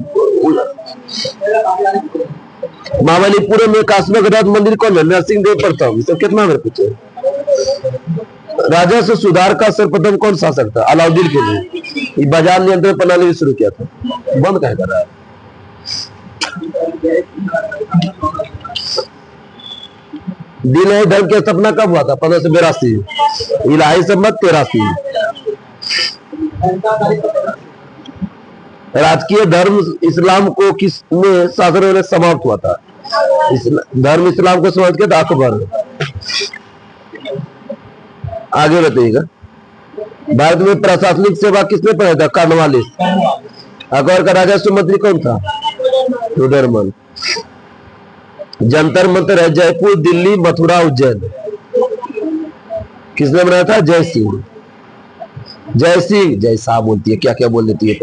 महाबलीपुरम में काश्मीर मंदिर कौन है? नरसिंह देव प्रथम। सब कितना बार पूछे? राजस्व सुधार का सर्वप्रथम कौन शासक था? अलाउद्दीन खिलजी। बाजार नियंत्रण प्रणाली भी शुरू किया था। बंद कह कर रहा है? दिल्ली धर्म की स्थापना कब हुआ था? 1582। इलाही सम्मत 83। राजकीय धर्म इस्लाम को किस में शासन में समाप्त हुआ था? धर्म इस्लाम को समाप्त किया था अकबर। आगे बताइएगा। भारत में प्रशासनिक सेवा किसने पढ़ा था? कॉर्नवालिस। अकबर का राजस्व मंत्री कौन था? टोडरमल। जंतर मंतर है जयपुर, दिल्ली, मथुरा, उज्जैन। किसने बनाया था? जय सिंह। जय सिंह। जय शाह बोलती है, क्या क्या बोल देती है?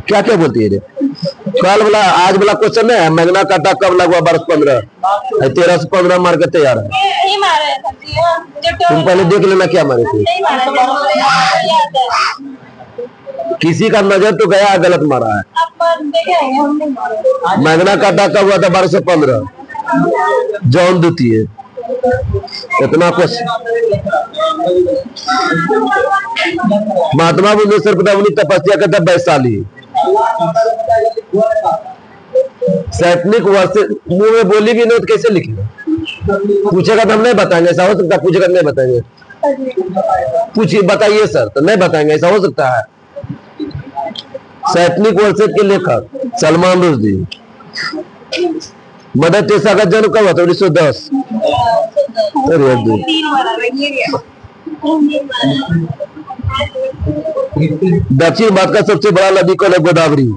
क्या क्या बोलती है? कल वाला आज वाला क्वेश्चन है, मैग्ना कार्टा कब लगवा? 1215। 1315 मार के तैयार है। तुम पहले देख लेना क्या मारे थे। किसी का नजर तो गया, गलत मारा है। मैग्ना कार्टा कब हुआ था? 1215। जॉन द्वितीय। इतना क्वेश्चन। महात्मा बुद्ध सर्वप्रथम तपस्या करता वैशाली। सैनिक वर्ष मुंह में बोली भी नहीं तो कैसे लिखेगा? पूछेगा तो हम नहीं बताएंगे, ऐसा हो सकता है? पूछेगा नहीं बताएंगे? पूछिए बताइए सर, तो नहीं बताएंगे, ऐसा हो सकता है? सैनिक वर्ष के लेखक सलमान रुश्दी। मदर टेरेसा का जन्म कब हुआ था? 1910। दक्षिण भारत का सबसे बड़ा नदी कौन है? गोदावरी।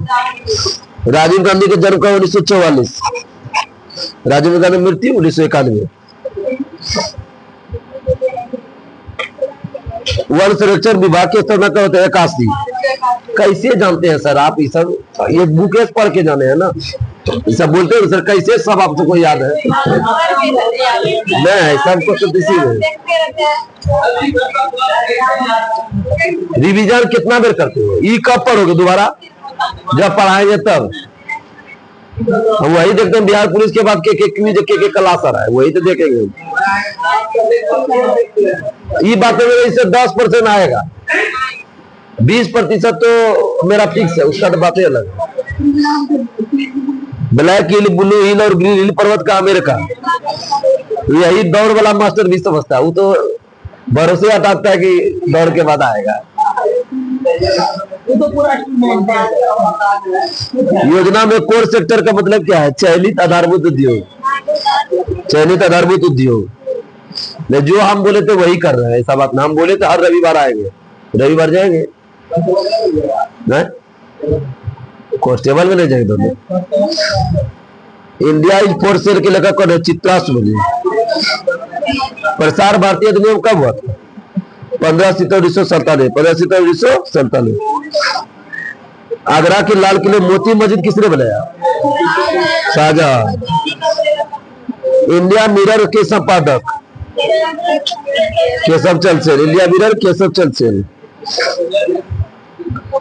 राजीव गांधी का जन्म कब? 1944। राजीव गांधी मृत्यु 1991। वन संरक्षण विभाग के स्थापना कब होता है? 81। कैसे जानते हैं सर आप? ये सब ये बुकेस पढ़ के जाने हैं ना, ये सब बोलते हैं सर, कैसे सब आप सबको याद है? नहीं, सबको तो इसी में रिवीजन कितना देर करते हो? ये कब पढ़ोगे दोबारा? जब पढ़ाएंगे तब। हम वही देखते हैं बिहार पुलिस के बाद के क्लास आ रहा है, वही तो देखेंगे। ये बातें मेरे इससे 10% आएगा, 20% तो मेरा फिक्स है, उसका तो बातें अलग है। ब्लैक हिल, ब्लू हिल और ग्रीन हिल पर्वत का अमेरिका, यही दौड़ वाला मास्टर भी समझता है। वो तो भरोसे हटाता है कि दौड़ के बाद आएगा। योजना में कोर सेक्टर का मतलब क्या है? चयनित आधारभूत उद्योग। चयनित आधारभूत उद्योग जो हम बोले थे वही कर रहे हैं। ऐसा बात ना, हम बोले तो हर रविवार आएंगे, रविवार जाएंगे कांस्टेबल में नहीं जाएंगे दोनों। इंडिया इज फोर सेल के लेकर कौन है? चित्रा सुमन। प्रसार भारतीय अधिनियम कब हुआ था? 15 सितंबर 1997। 15 सितंबर 1997। आगरा के लाल किले मोती मस्जिद किसने बनाया? शाहजहां। इंडिया मिरर के संपादक केशव चंद्र सेन। India mirror Keshav Chandra Sen.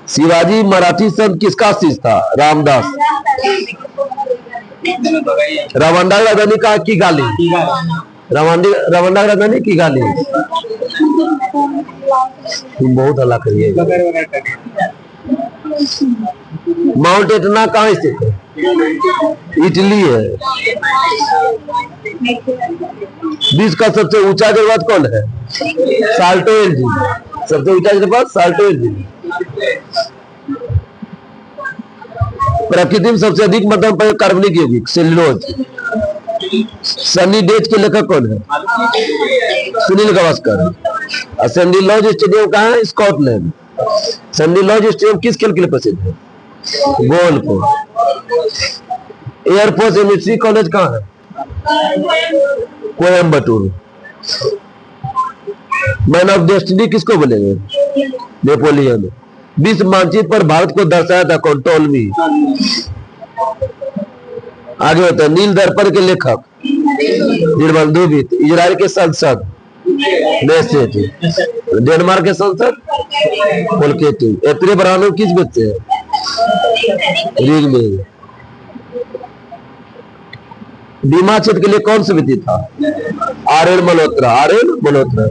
शिवाजी मराठी संत किसका शिष्य था? रामदास। रवांडा राजधानी का की गाली? रवांडा राजधानी की गाली? तुम बहुत हल्ला करिए। माउंट एटना कहाँ स्थित है? इटली है। विश्व का सबसे ऊंचा जलप्रपात कौन है? साल्टो एल झील। सबसे ऊंचा जलप्रपात साल्टो एल झील। प्रकृति में सबसे अधिक मध्यम प्रयोग कार्बनिक यौगिक सेल्यूलोज। सनी डेज के लेखक कौन है? Sunil Gavaskar. Sandy Lodge stadium कहाँ है? स्कॉटलैंड। सैंडी लॉज स्टेडियम किस खेल के लिए प्रसिद्ध है? गोल्फ। एयरफोर्स मिलिट्री कॉलेज कहाँ है? कोयम्बटूर। मैन ऑफ डेस्टिनी किसको बोलेंगे? नेपोलियन। विश्व मानचित्र पर भारत को दर्शाया था कौन? टोलमी। आगे होता है नील दर्पण के लेखक निर्बंधुबित। इजराइल के संसद डेनमार्क के संसद कोलकेटी। एतरे ब्राह्मण किस वेद से है? ऋग्वेद। बीमा क्षेत्र के लिए कौन सा विधि था? आर्यन मल्होत्रा। आर्यन मल्होत्रा।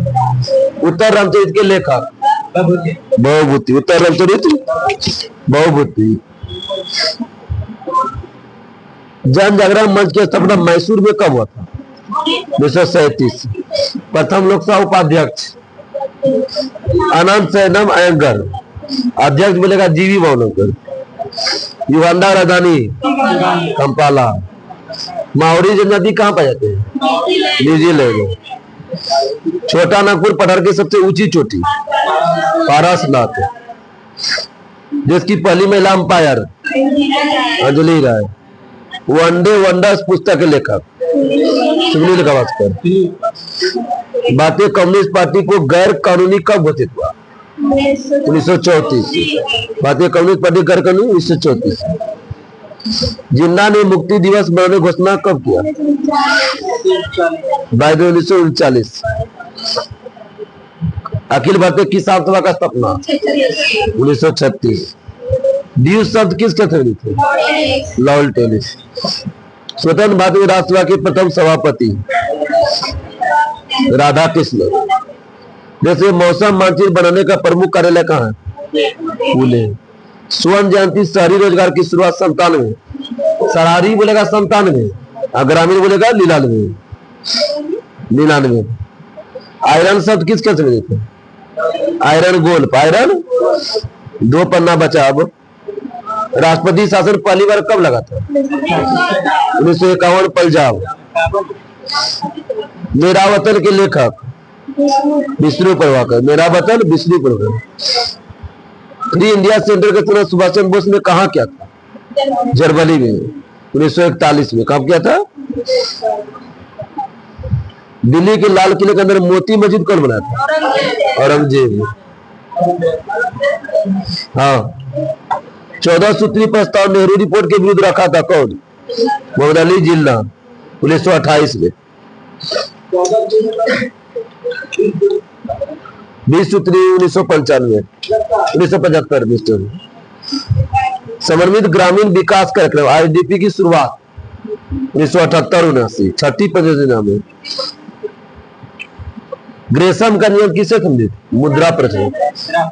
उत्तर रामचरित के लेखक बहुभूति। उत्तर रामचरित बहुभूति। जन जागरण मंच की स्थापना मैसूर में कब हुआ था? 1937। प्रथम लोकसभा उपाध्यक्ष अनंत सैनम अयंगर। अध्यक्ष बोलेगा जीवी भावनगर। युगांडा राजधानी कंपाला। माओरी जनजाति कहाँ पाए जाते हैं? न्यूजीलैंड। छोटा नागपुर पठार की सबसे ऊंची चोटी पारसनाथ। जिसकी पहली महिला अंपायर अंजलि राय। वनडे वंडर्स पुस्तक के लेखक सुनील गावस्कर। भारतीय कम्युनिस्ट पार्टी को गैर कानूनी कब घोषित हुआ? 1934। भारतीय कम्युनिस्ट पार्टी गैर कानूनी 1934। जिन्ना ने मुक्ति दिवस मनाने घोषणा कब किया? 1939। अखिल भारतीय किसान सभा का स्थापना 1936। ड्यूस शब्द किस कैटेगरी थे? Lol tennis. स्वतंत्र भारतीय राष्ट्रसभा के प्रथम सभापति राधा कृष्ण। जैसे मौसम मानचित्र बनाने का प्रमुख कार्यालय कहाँ है? पुणे। स्वर्ण जयंती शहरी रोजगार की शुरुआत 97। शहरी बोलेगा 97 और ग्रामीण बोलेगा 99। आयरन शब्द किस कैटेगरी थे? Iron golf. आयरन 2 पन्ना बचा। अब राष्ट्रपति शासन पहली बार कब लगा था? 1951 पंजाब। मेरा वतन के लेखक विष्णु प्रभाकर, मेरा वतन Vishnu Prabhakar. Free India centre के समय सुभाष चंद्र बोस ने कहा क्या था? जर्मनी में 1941 में। कब क्या था? दिल्ली के लाल किले के अंदर मोती मस्जिद कौन बनाया था? औरंगजेब। हाँ, 14 सूत्री प्रस्ताव नेहरू रिपोर्ट के विरुद्ध रखा था कौन? मोहम्मद अली जिन्ना 1928 में। 20 सूत्री 1995 1975 समन्वित ग्रामीण विकास कार्यक्रम आईडीपी की शुरुआत 1978-79 छठी परियोजना में। ग्रेसम का नियम किसे संबंधित? मुद्रा प्रचलित।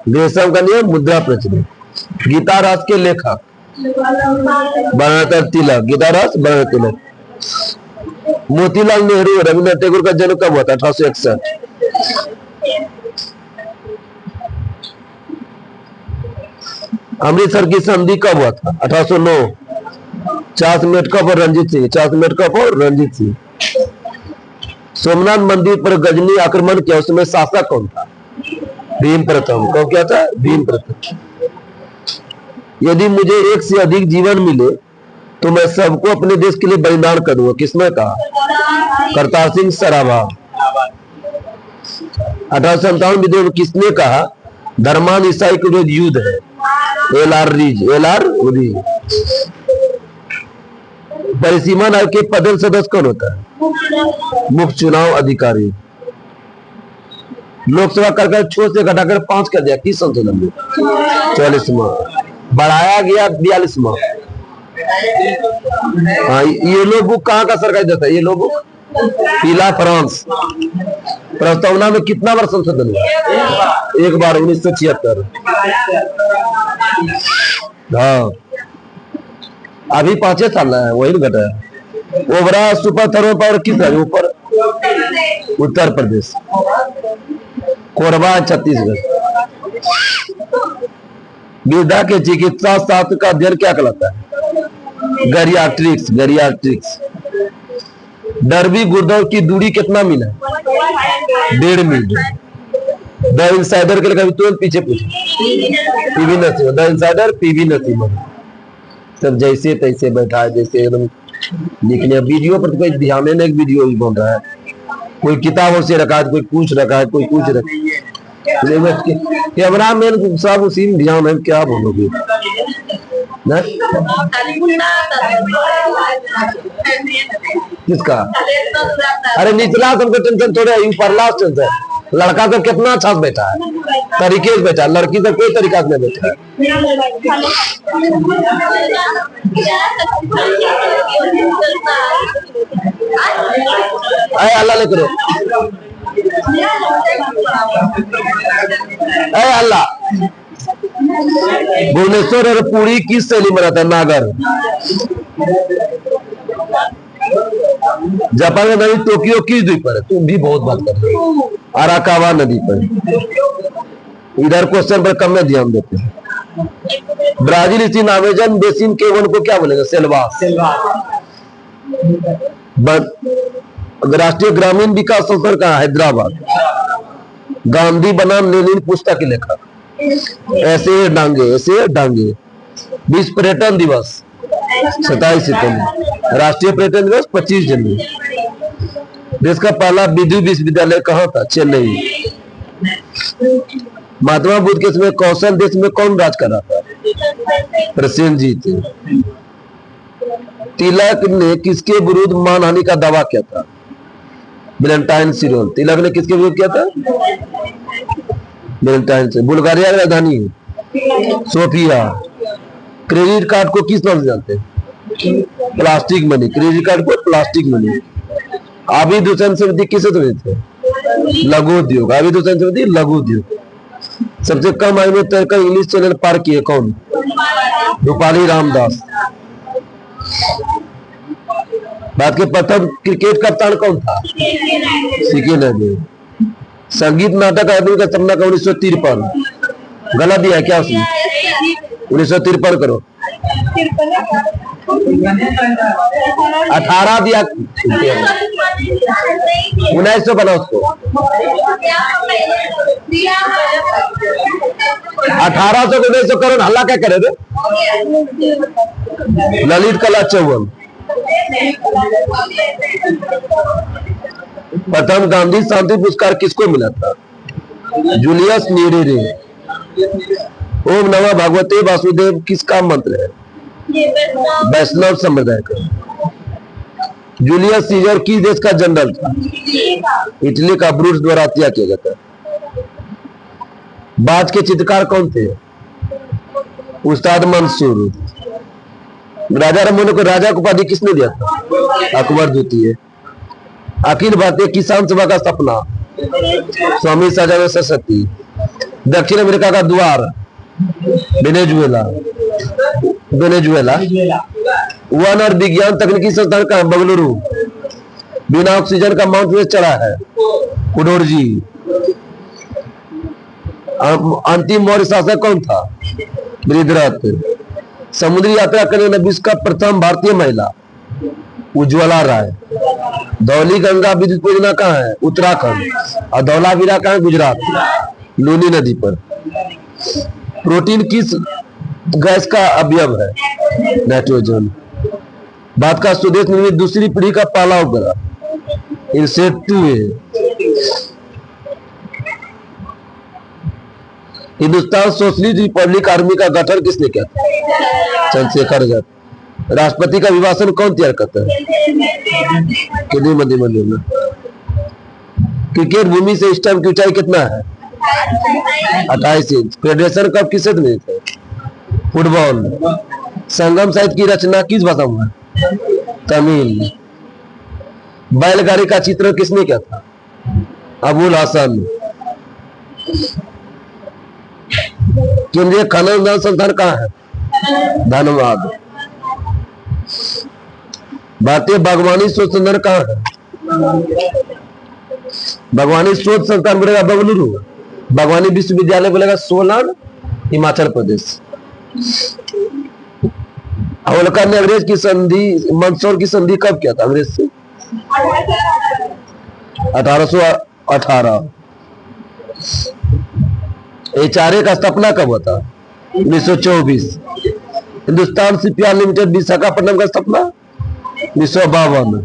ग्रेसम का नियम मुद्रा प्रचलित। गीता रस के लेखक बाणातर तिलक। गीता रस बाणातर तिलक। मोतीलाल नेहरू रविन्द्रनाथ टैगोर का जन्म कब हुआ था? 1861। अमृतसर की संधि कब हुआ था? 1809। चार्ल्स मेटकॉफ और रणजीत सिंह। चार्ल्स मेटकॉफ और रणजीत सिंह। सोमनाथ मंदिर पर गजनी आक्रमण किया, उसमें शासक कौन था? भीम प्रथम। कौन क्या था? भीम प्रथम। यदि मुझे एक से अधिक जीवन मिले तो मैं सबको अपने देश के लिए बलिदान करूंगा, किसने कहा? करतार सिंह सराभा। 1857 विद्रोह में किसने कहा धर्मान ईसाई के विरुद्ध युद्ध है? एल.आर. रीज। एल.आर. रीज। परिसीमन आयोग के पदेन सदस्य कौन होता है? मुख्य चुनाव अधिकारी। लोकसभा कार्यकाल 6 से घटाकर 5 कर दिया किस संशोधन में? 44वां। बढ़ाया गया 42वां। हाँ, येलो बुक कहाँ का सरकारी देता है? येलो बुक पीला फ्रांस। प्रस्तावना में कितना बार संशोधन हुआ? एक बार 1976। हाँ, अभी 5 साल है, वही घटा है। ओबरा सुपर थर्मल पावर किस राज्य? ऊपर उत्तर प्रदेश। कोरबा छत्तीसगढ़। वृद्धा के चिकित्सा शास्त्र का अध्ययन क्या कहलाता है? गरियाट्रिक्स। गरियाट्रिक्स। डर्बी गुर्दौर की दूरी कितना मील है? 1.5 मील। द इनसाइडर के लिए तुरंत पीछे पूछे। PV Narasimha. The insider PV Narasimha. सब जैसे तैसे बैठा है, जैसे एकदम लिखने। वीडियो पर तो कोई ध्यान नहीं, एक वीडियो ही बन रहा है। कोई किताबों से रखा है, कोई कुछ रखा है, कोई कुछ रखा है। कैमरा मैन सब उसी में ध्यान है, क्या बोलोगे? किसका? अरे निचला सबको टेंशन थोड़े, ऊपरला टेंशन। लड़का तो कितना अच्छा से बैठा है, तरीके से बैठा है। लड़की तो कोई तरीका से नहीं बैठा है। अल्लाह ले करो। अल्लाह। भुवनेश्वर और पुरी किस शैली में रहता है? नागर। जापान का नदी टोक्यो किस द्वीप पर है? तुम भी बहुत बात कर रहे हो। अराकावा नदी पर। इधर क्वेश्चन पर कम में ध्यान देते हैं। ब्राजील स्थित अमेजन बेसिन के वन को क्या बोलेंगे? सेल्वास। राष्ट्रीय ग्रामीण विकास संस्थान कहाँ? हैदराबाद। गांधी बनाम लेनिन पुस्तक के लेखक? ऐसे डांगे। ऐसे डांगे। विश्व पर्यटन दिवस 27 सितंबर। राष्ट्रीय पर्यटन दिवस 25 जनवरी। देश का पहला विद्युत विश्वविद्यालय कहाँ था? चेन्नई। महात्मा बुद्ध के समय कौशल देश में कौन राज कर रहा था? प्रसेनजीत। तिलक ने किसके विरुद्ध मानहानि का दावा किया था? वैलेंटाइन सिरोल। तिलक ने किसके विरुद्ध किया था? वैलेंटाइन से। बुल्गारिया की राजधानी सोफिया। क्रेडिट कार्ड को किस नाम से जानते हैं? Plastic money. क्रेडिट कार्ड को प्लास्टिक मनी। आबिद हुसैन समिति किसे समझते हैं? लघु उद्योग। आबिद हुसैन समिति लघु उद्योग। सबसे कम आयु में तैरकर इंग्लिश चैनल पार किए कौन? रूपाली रामदास। भारत के प्रथम क्रिकेट कप्तान कौन था? सीके नेहरू। संगीत नाटक अकादमी का स्थापना का 1953। गलत दिया है क्या उसमें? 1953 करो। 18 दिया 1900 बना उसको 1800 को 1900 करो, हल्ला क्या करे थे। ललित कला चौवन। प्रथम गांधी शांति पुरस्कार किसको मिला था? Julius Nyerere. ओम नमः भगवते वासुदेव किसका मंत्र है? वैष्णव संप्रदाय का। जूलियस सीजर किस देश का जनरल था? इटली का। ब्रूस द्वारा हत्या किया जाता है। बाज के चित्रकार कौन थे? उस्ताद मंसूर। राजा राममोहन को राजा को उपाधि किसने दिया था? अकबर द्वितीय। अखिल भारतीय किसान सभा का सपना? स्वामी सजानंद सरस्वती। दक्षिण अमेरिका का द्वार? वेनेजुएला। वेनेजुएला। वन और विज्ञान तकनीकी संस्थान का? बंगलुरु। बिना ऑक्सीजन का माउंट एवरेस्ट चढ़ा है? कुडोरजी। अंतिम मौर्य शासक कौन था? बृहद्रथ। समुद्री यात्रा करने वाले विश्व का प्रथम भारतीय महिला? उज्ज्वला राय। धौली गंगा विद्युत परियोजना कहाँ है? उत्तराखंड। और धौलावीरा कहाँ है? गुजरात। लूनी नदी पर। प्रोटीन किस गैस का अवयव है? नाइट्रोजन। भारत का स्वदेश निर्मित दूसरी पीढ़ी का पहला उपग्रह? INSAT 2A। Hindustan socialist republic army का गठन किसने किया था? चंद्रशेखर आजाद। राष्ट्रपति का अभिभाषण कौन तैयार करता है? केंद्रीय मंत्रिमंडल में। क्रिकेट भूमि से स्टंप की ऊंचाई कितना है? 28 इंच। फेडरेशन कप किस क्षेत्र में है? फुटबॉल। संगम साहित्य की रचना किस भाषा में है? तमिल। बैलगाड़ी का चित्रण किसने किया था? अबुल हसन। केंद्रीय खनन अनुसंधान संस्थान कहाँ है? धनबाद। भारतीय बागवानी शोध संस्थान कहाँ है? बागवानी शोध संस्थान बोलेगा बंगलुरु। बागवानी विश्वविद्यालय बोलेगा सोलान, हिमाचल प्रदेश। होलकर ने अंग्रेज की संधि, मंदसौर की संधि कब किया था अंग्रेज से? 1818। HRA का स्थापना कब हुआ था? 1924। हिंदुस्तान शिपयार्ड लिमिटेड विशाखापट्टनम का स्थापना? 1952।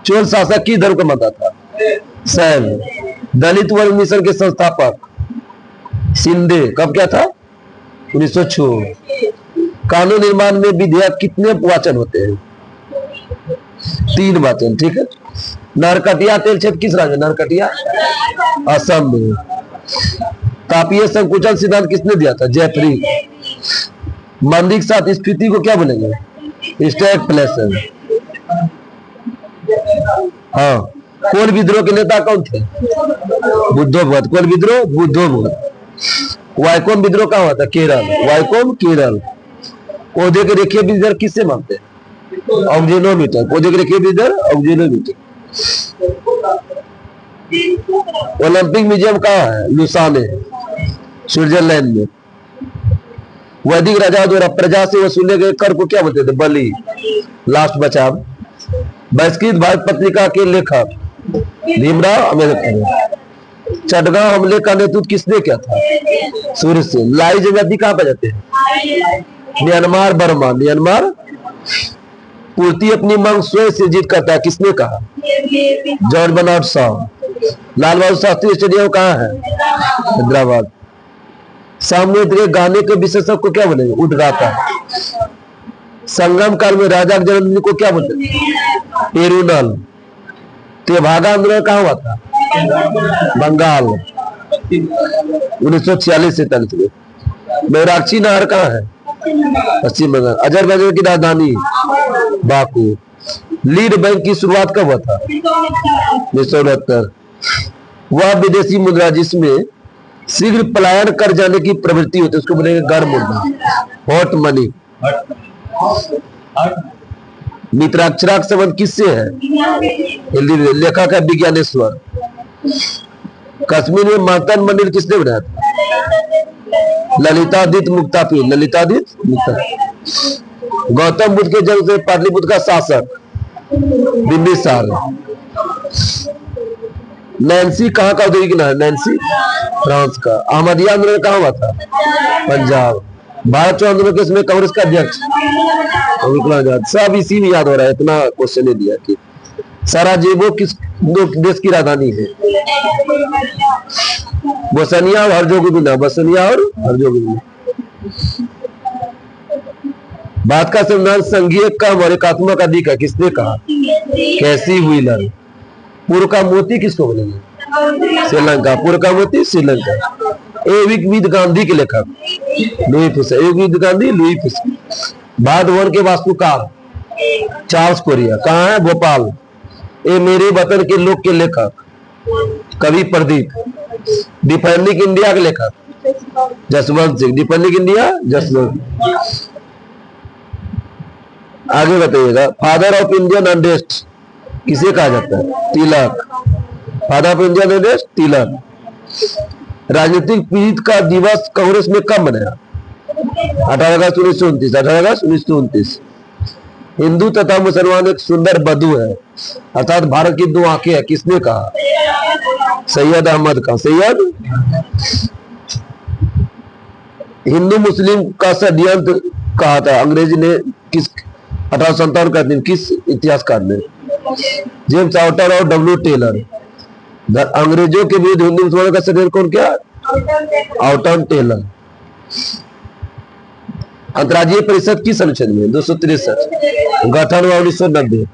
चोल शासक की धर्म का माता था? सैन। दलित वर्ग मिशन के संस्थापक? शिंदे। कब क्या था? 1906। कानून निर्माण में विधेयक कितने वाचन होते हैं? 3 वाचन। ठीक है। नरकटिया तेल क्षेत्र किस राज्य? नरकटिया असम में। तापीय संकुचन सिद्धांत किसने दिया था? जेफरी। मंदी के साथ स्फीति को क्या बोलेंगे? स्टैगफ्लेशन। हाँ। कोल विद्रोह के नेता कौन थे? बुद्धोभद्र। कोल विद्रोह बुद्धोभद्र। वाइकोम विद्रोह कहाँ हुआ था? केरल। वाइकोम केरल। पौधे के रेखीय वृद्धि दर किससे मापते हैं? ऑक्जेनोमीटर। पौधे के रेखीय वृद्धि दर ऑक्जेनोमीटर। ओलंपिक म्यूजियम कहाँ है? लुसाने, स्विट्जरलैंड में। वैदिक राजा द्वारा प्रजा से वसूले गए कर को क्या बोलते थे? बलि। लास्ट बचाव। बहिष्कृत भारत पत्रिका के लेखक? भीमराव अम्बेडकर। चटगांव हमले का नेतृत्व किसने किया था? सूर्य सिंह। लाई जनजाति कहाँ पे जाते हैं? Myanmar, Burma. म्यांमार। पूर्ति अपनी मांग स्वयं से जीत करता है, किसने कहा? George Bernard Shaw. Lal Bahadur Shastri stadium कहाँ है? हैदराबाद। सामुद्रिक गाने के विशेषज्ञ को क्या बोलेंगे? उद्गाता। संगम काल में राजा के जन्मदिन को क्या बोलते हैं? पेरुनल। तेभागा आंदोलन कहाँ हुआ था? बंगाल। 1946-47 में। बैरागची नहर कहाँ है? पश्चिम बंगाल। अजरबैजान की राजधानी? बाकू। लीड बैंक की शुरुआत कब हुआ था? 1969। वह विदेशी मुद्रा जिसमें शीघ्र पलायन कर जाने की प्रवृत्ति होती है उसको बोलेंगे गर्म मुद्रा, हॉट मनी। मित्राक्षरा का संबंध किससे है? हिंदी लेखक है विज्ञानेश्वर। कश्मीर में मातन मंदिर किसने बनाया था? ललितादित्य मुक्तापीठ, ललितादित्य मुक्ता। गौतम बुद्ध के जन्म से पाटलिपुत्र का शासक बिंबिसार। नैन्सी कहाँ का औद्योगिक नाम है? नैन्सी फ्रांस का। अहमदिया आंदोलन कहाँ हुआ था? पंजाब। भारत छोड़ो आंदोलन के समय कांग्रेस का अध्यक्ष आजाद। सब इसी में याद हो रहा है, इतना क्वेश्चन दिया कि सराजेवो किस देश की राजधानी है? बोस्निया और हर्जेगोविना, बोस्निया और हर्जेगोविना। भारत का संविधान संघीय कम और एकात्मक अधिक है, किसने कहा? कैसी व्हीलर। पूर्व का मोती किसको बोलेंगे? श्रीलंका। पूर्व का मोती श्रीलंका। एविक गांधी के लेखक लुई फुसे, एविक गांधी, लुई फुसे। भारत भवन के वास्तुकार चार्ल्स कोरिया। कहाँ है? भोपाल। ए मेरे वतन के लोग के लेखक कवि प्रदीप। डिफेंडिंग इंडिया के लेखक जसवंत सिंह। Defending India Jaswant. आगे बताइएगा, फादर ऑफ इंडियन अनरेस्ट किसे कहा जाता है? तिलक। फादर ऑफ इंडियन अनरेस्ट तिलक। राजनीतिक पीड़ित का दिवस कांग्रेस में कब मनाया? 18 अगस्त 1929। 18 अगस्त 1929। हिंदू तथा मुसलमान एक सुंदर बधू है, अर्थात भारत की दो आंखें है, किसने कहा? सैयद अहमद खान। सैयद। हिंदू मुस्लिम का षड्यंत्र कहा था अंग्रेजी ने किस 1857 का दिन किस इतिहासकार ने? जेम्स ऑटर और डब्ल्यू टेलर। अंग्रेजों के विरुद्ध हिंदू मुसलमानों का षड्यंत्र कौन किया? Outram Taylor. अंतर्राज्यीय परिषद किस अनुच्छेद में? 263। गठन हुआ 1990।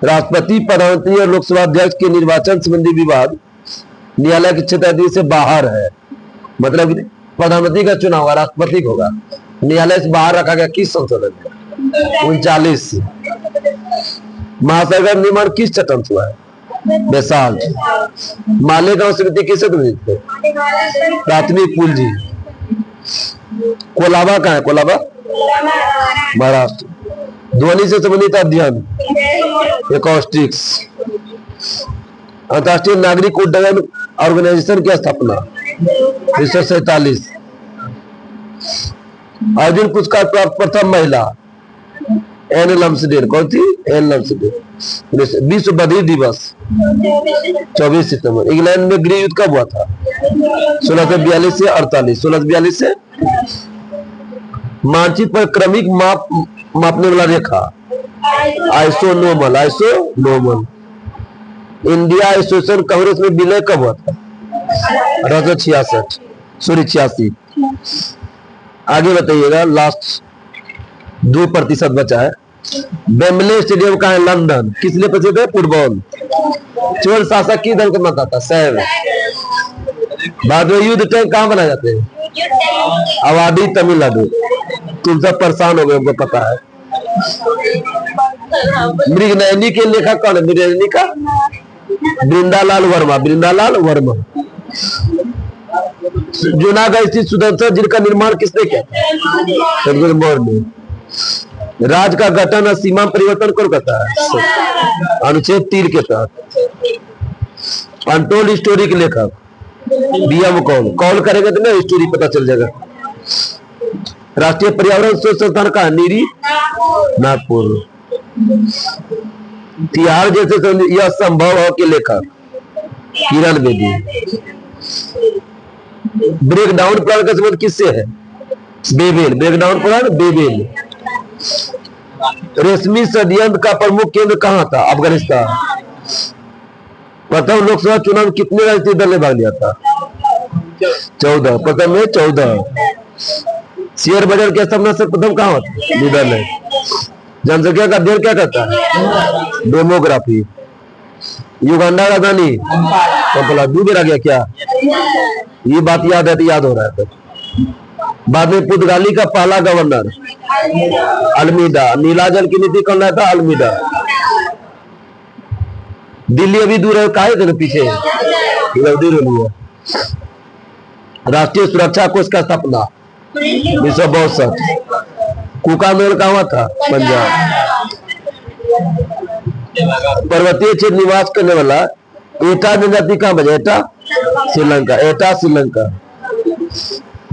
राष्ट्रपति, प्रधानमंत्री और लोकसभा अध्यक्ष के निर्वाचन संबंधी विवाद न्यायालय के क्षेत्राधिकार से बाहर है। मतलब प्रधानमंत्री का चुनाव होगा, राष्ट्रपति को होगा, न्यायालय से बाहर रखा गया किस संशोधन में? 39। महासागर निर्माण किस चट्टान से हुआ है? बेसाल्ट। मालेगांव समिति किसे संबंधित है? प्राथमिक पुल जी। कोलाबा कहाँ है? कोलाबा महाराष्ट्र। ध्वनि से संबंधित अध्ययन एकॉस्टिक्स। अंतर्राष्ट्रीय नागरिक उड्डयन ऑर्गेनाइजेशन की स्थापना 1947। अर्जुन पुरस्कार प्राप्त प्रथम महिला एन लम्सडेन। कौन थी? Anne Lumsden. विश्व बधिर दिवस 24 सितंबर। इंग्लैंड में गृह युद्ध कब हुआ था? 1642 से 48। 1642 से। मानचित्र पर क्रमिक माप मापने वाला रेखा आइसोनोमल। आइसोनोमल। इंडिया एसोसिएशन कांग्रेस में विलय कब हुआ था? 1866 सॉरी 86। आगे बताइएगा, लास्ट 2% बचा है। वेम्बले स्टेडियम का है? लंदन। किस लिए प्रसिद्ध है? फुटबॉल। चोल शासक की दल का माता था? सैव। बाद में युद्ध टैंक कहाँ बनाए जाते हैं? अवाडी, तमिलनाडु। तुम सब परेशान हो गए, हमको पता है। मृगनयनी के लेखक कौन है? मृगनयनी का बृंदालाल वर्मा। बृंदालाल वर्मा। जूनागढ़ स्थित सुदर्शन जिनका निर्माण किसने किया? सदगुरु मौर्य ने। राज्य का गठन और सीमा परिवर्तन कौन करता है? अनुच्छेद 3 के तहत। अनटोल्ड स्टोरी के लेखक बीएम कौल। कॉल करेंगे तो ना स्टोरी पता चल जाएगा। राष्ट्रीय पर्यावरण शोध संस्थान का नीरी नागपुर। तिहाड़ जैसे यह संभव हो के लेखक किरण बेदी। ब्रेकडाउन प्लान का संबंध किससे है? बेबेल। Breakdown plan Wavell. रेशमी षड्यंत्र का प्रमुख केंद्र कहां था? अफगानिस्तान। प्रथम लोकसभा चुनाव में कितने राजनीतिक दल ने भाग लिया था? 14। प्रथम में 14। शेयर बाजार की स्थापना से प्रथम कहां होता? नीदरलैंड। जनसंख्या का अध्ययन क्या करता है? डेमोग्राफी। युगांडा राजधानी कंपाला। डूबे रह गया क्या? ये बात याद है तो याद हो रहा है। बाद में पुर्तगाली का पहला गवर्नर अल्मीडा। नीलाजल की नीति कौन लाया था? अल्मीडा। दिल्ली अभी दूर है, काहे थे पीछे? राष्ट्रीय सुरक्षा कोष का स्थापना 1962। कुका आंदोलन कहाँ हुआ था? पंजाब। पर्वतीय क्षेत्र निवास करने वाला एटा जनजाति कहाँ बजा? एटा श्रीलंका, एटा श्रीलंका।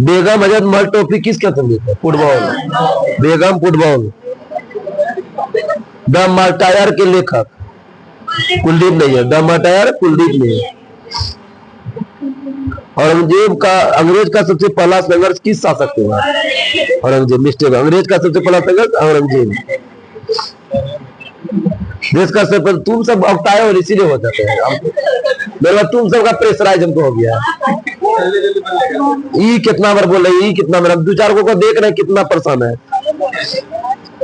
बेगम अजद महल टोपी किसके संगीत है? Football, Begum football. द मार्टायर के लेखक कुलदीप नहीं है, द मार्टायर कुलदीप नहीं है। औरंगजेब का, अंग्रेज का सबसे पहला संघर्ष किस शासक से हुआ? औरंगजेब, मिस्टेक। अंग्रेज का सबसे पहला संघर्ष औरंगजेब। देश का सब, तुम सब अवताए और इसीलिए हो जाते हैं। तुम सबका प्रेशराइज हमको हो गया। ई कितना बार बोल रहे, ई कितना बार, दो चार को देख रहे कितना परेशान है।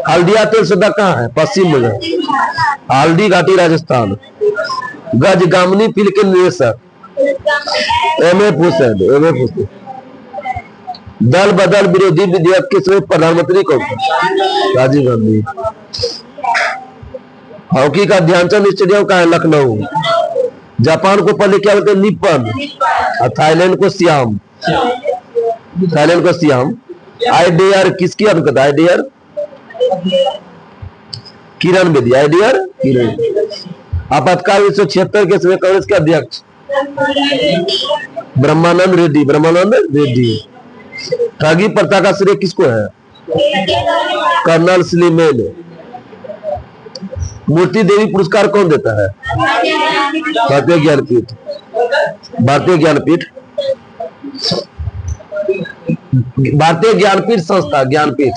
हल्दिया तेल सदा कहाँ है? पश्चिम बंगाल, हल्दी घाटी राजस्थान। गज गामनी फिल्म के निदेशक एम.ए. हुसैन, एम.ए. हुसैन। दल बदल विरोधी विधेयक के समय प्रधानमंत्री कौन था? राजीव गांधी। हॉकी का ध्यानचंद स्टेडियम कहाँ है? लखनऊ। जापान को पहले क्या बोलते? निप्पन। और थाईलैंड को सियाम, थाईलैंड को सियाम। आईडीआर किसकी हरकत? आईडीआर किरण बेदी, आईडीआर किरण। आपातकाल 1976 के समय कांग्रेस के अध्यक्ष ब्रह्मानंद रेड्डी, ब्रह्मानंद रेड्डी। ठगी प्रथा का श्रेय किसको है? कर्नल स्लीमेन। मूर्ति देवी पुरस्कार कौन देता है? भारतीय ज्ञानपीठ, भारतीय ज्ञानपीठ, भारतीय ज्ञानपीठ संस्था, ज्ञानपीठ।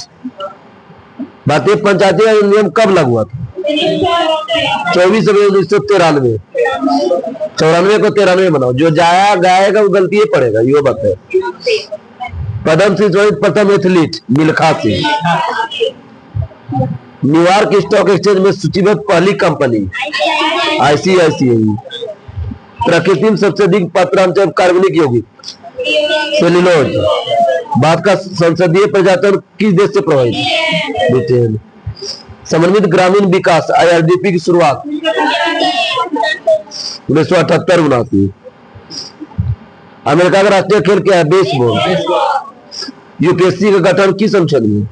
भारतीय पंचायती राज नियम कब लागू हुआ था? 24 अप्रैल 1993। 94 को 93 बनाओ। जो जाया गाएगा वो गलती पड़ेगा, ये बात है। पद्मश्री चयनित प्रथम athlete Milkha Singh. New York stock exchange में सूचीबद्ध पहली कंपनी आईसीआईसीआई। प्रकृति में सबसे अधिक पत्रांचल कार्बनिक यौगिक सेल्यूलोज। भारत का संसदीय प्रजातंत्र किस देश से प्रभावित? ब्रिटेन। समन्वित ग्रामीण विकास आईआरडीपी की शुरुआत 1978-79। अमेरिका का राष्ट्रीय खेल क्या है? बेसबॉल। यूपीएससी का गठन किस अनुच्छेद में?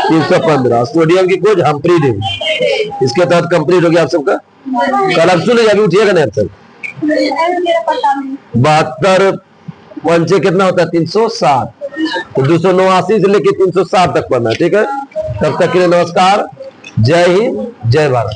315। सोडियम की खोज हम्फ्री डेवी। इसके तहत कंप्लीट हो गया आप सबका। कल आप सुन अभी उठिएगा ना सर। 72 पंचे कितना होता है? 360। तो 289 से लेके 360 तक पढ़ना है, ठीक है। तब तक के लिए नमस्कार, जय हिंद, जय भारत।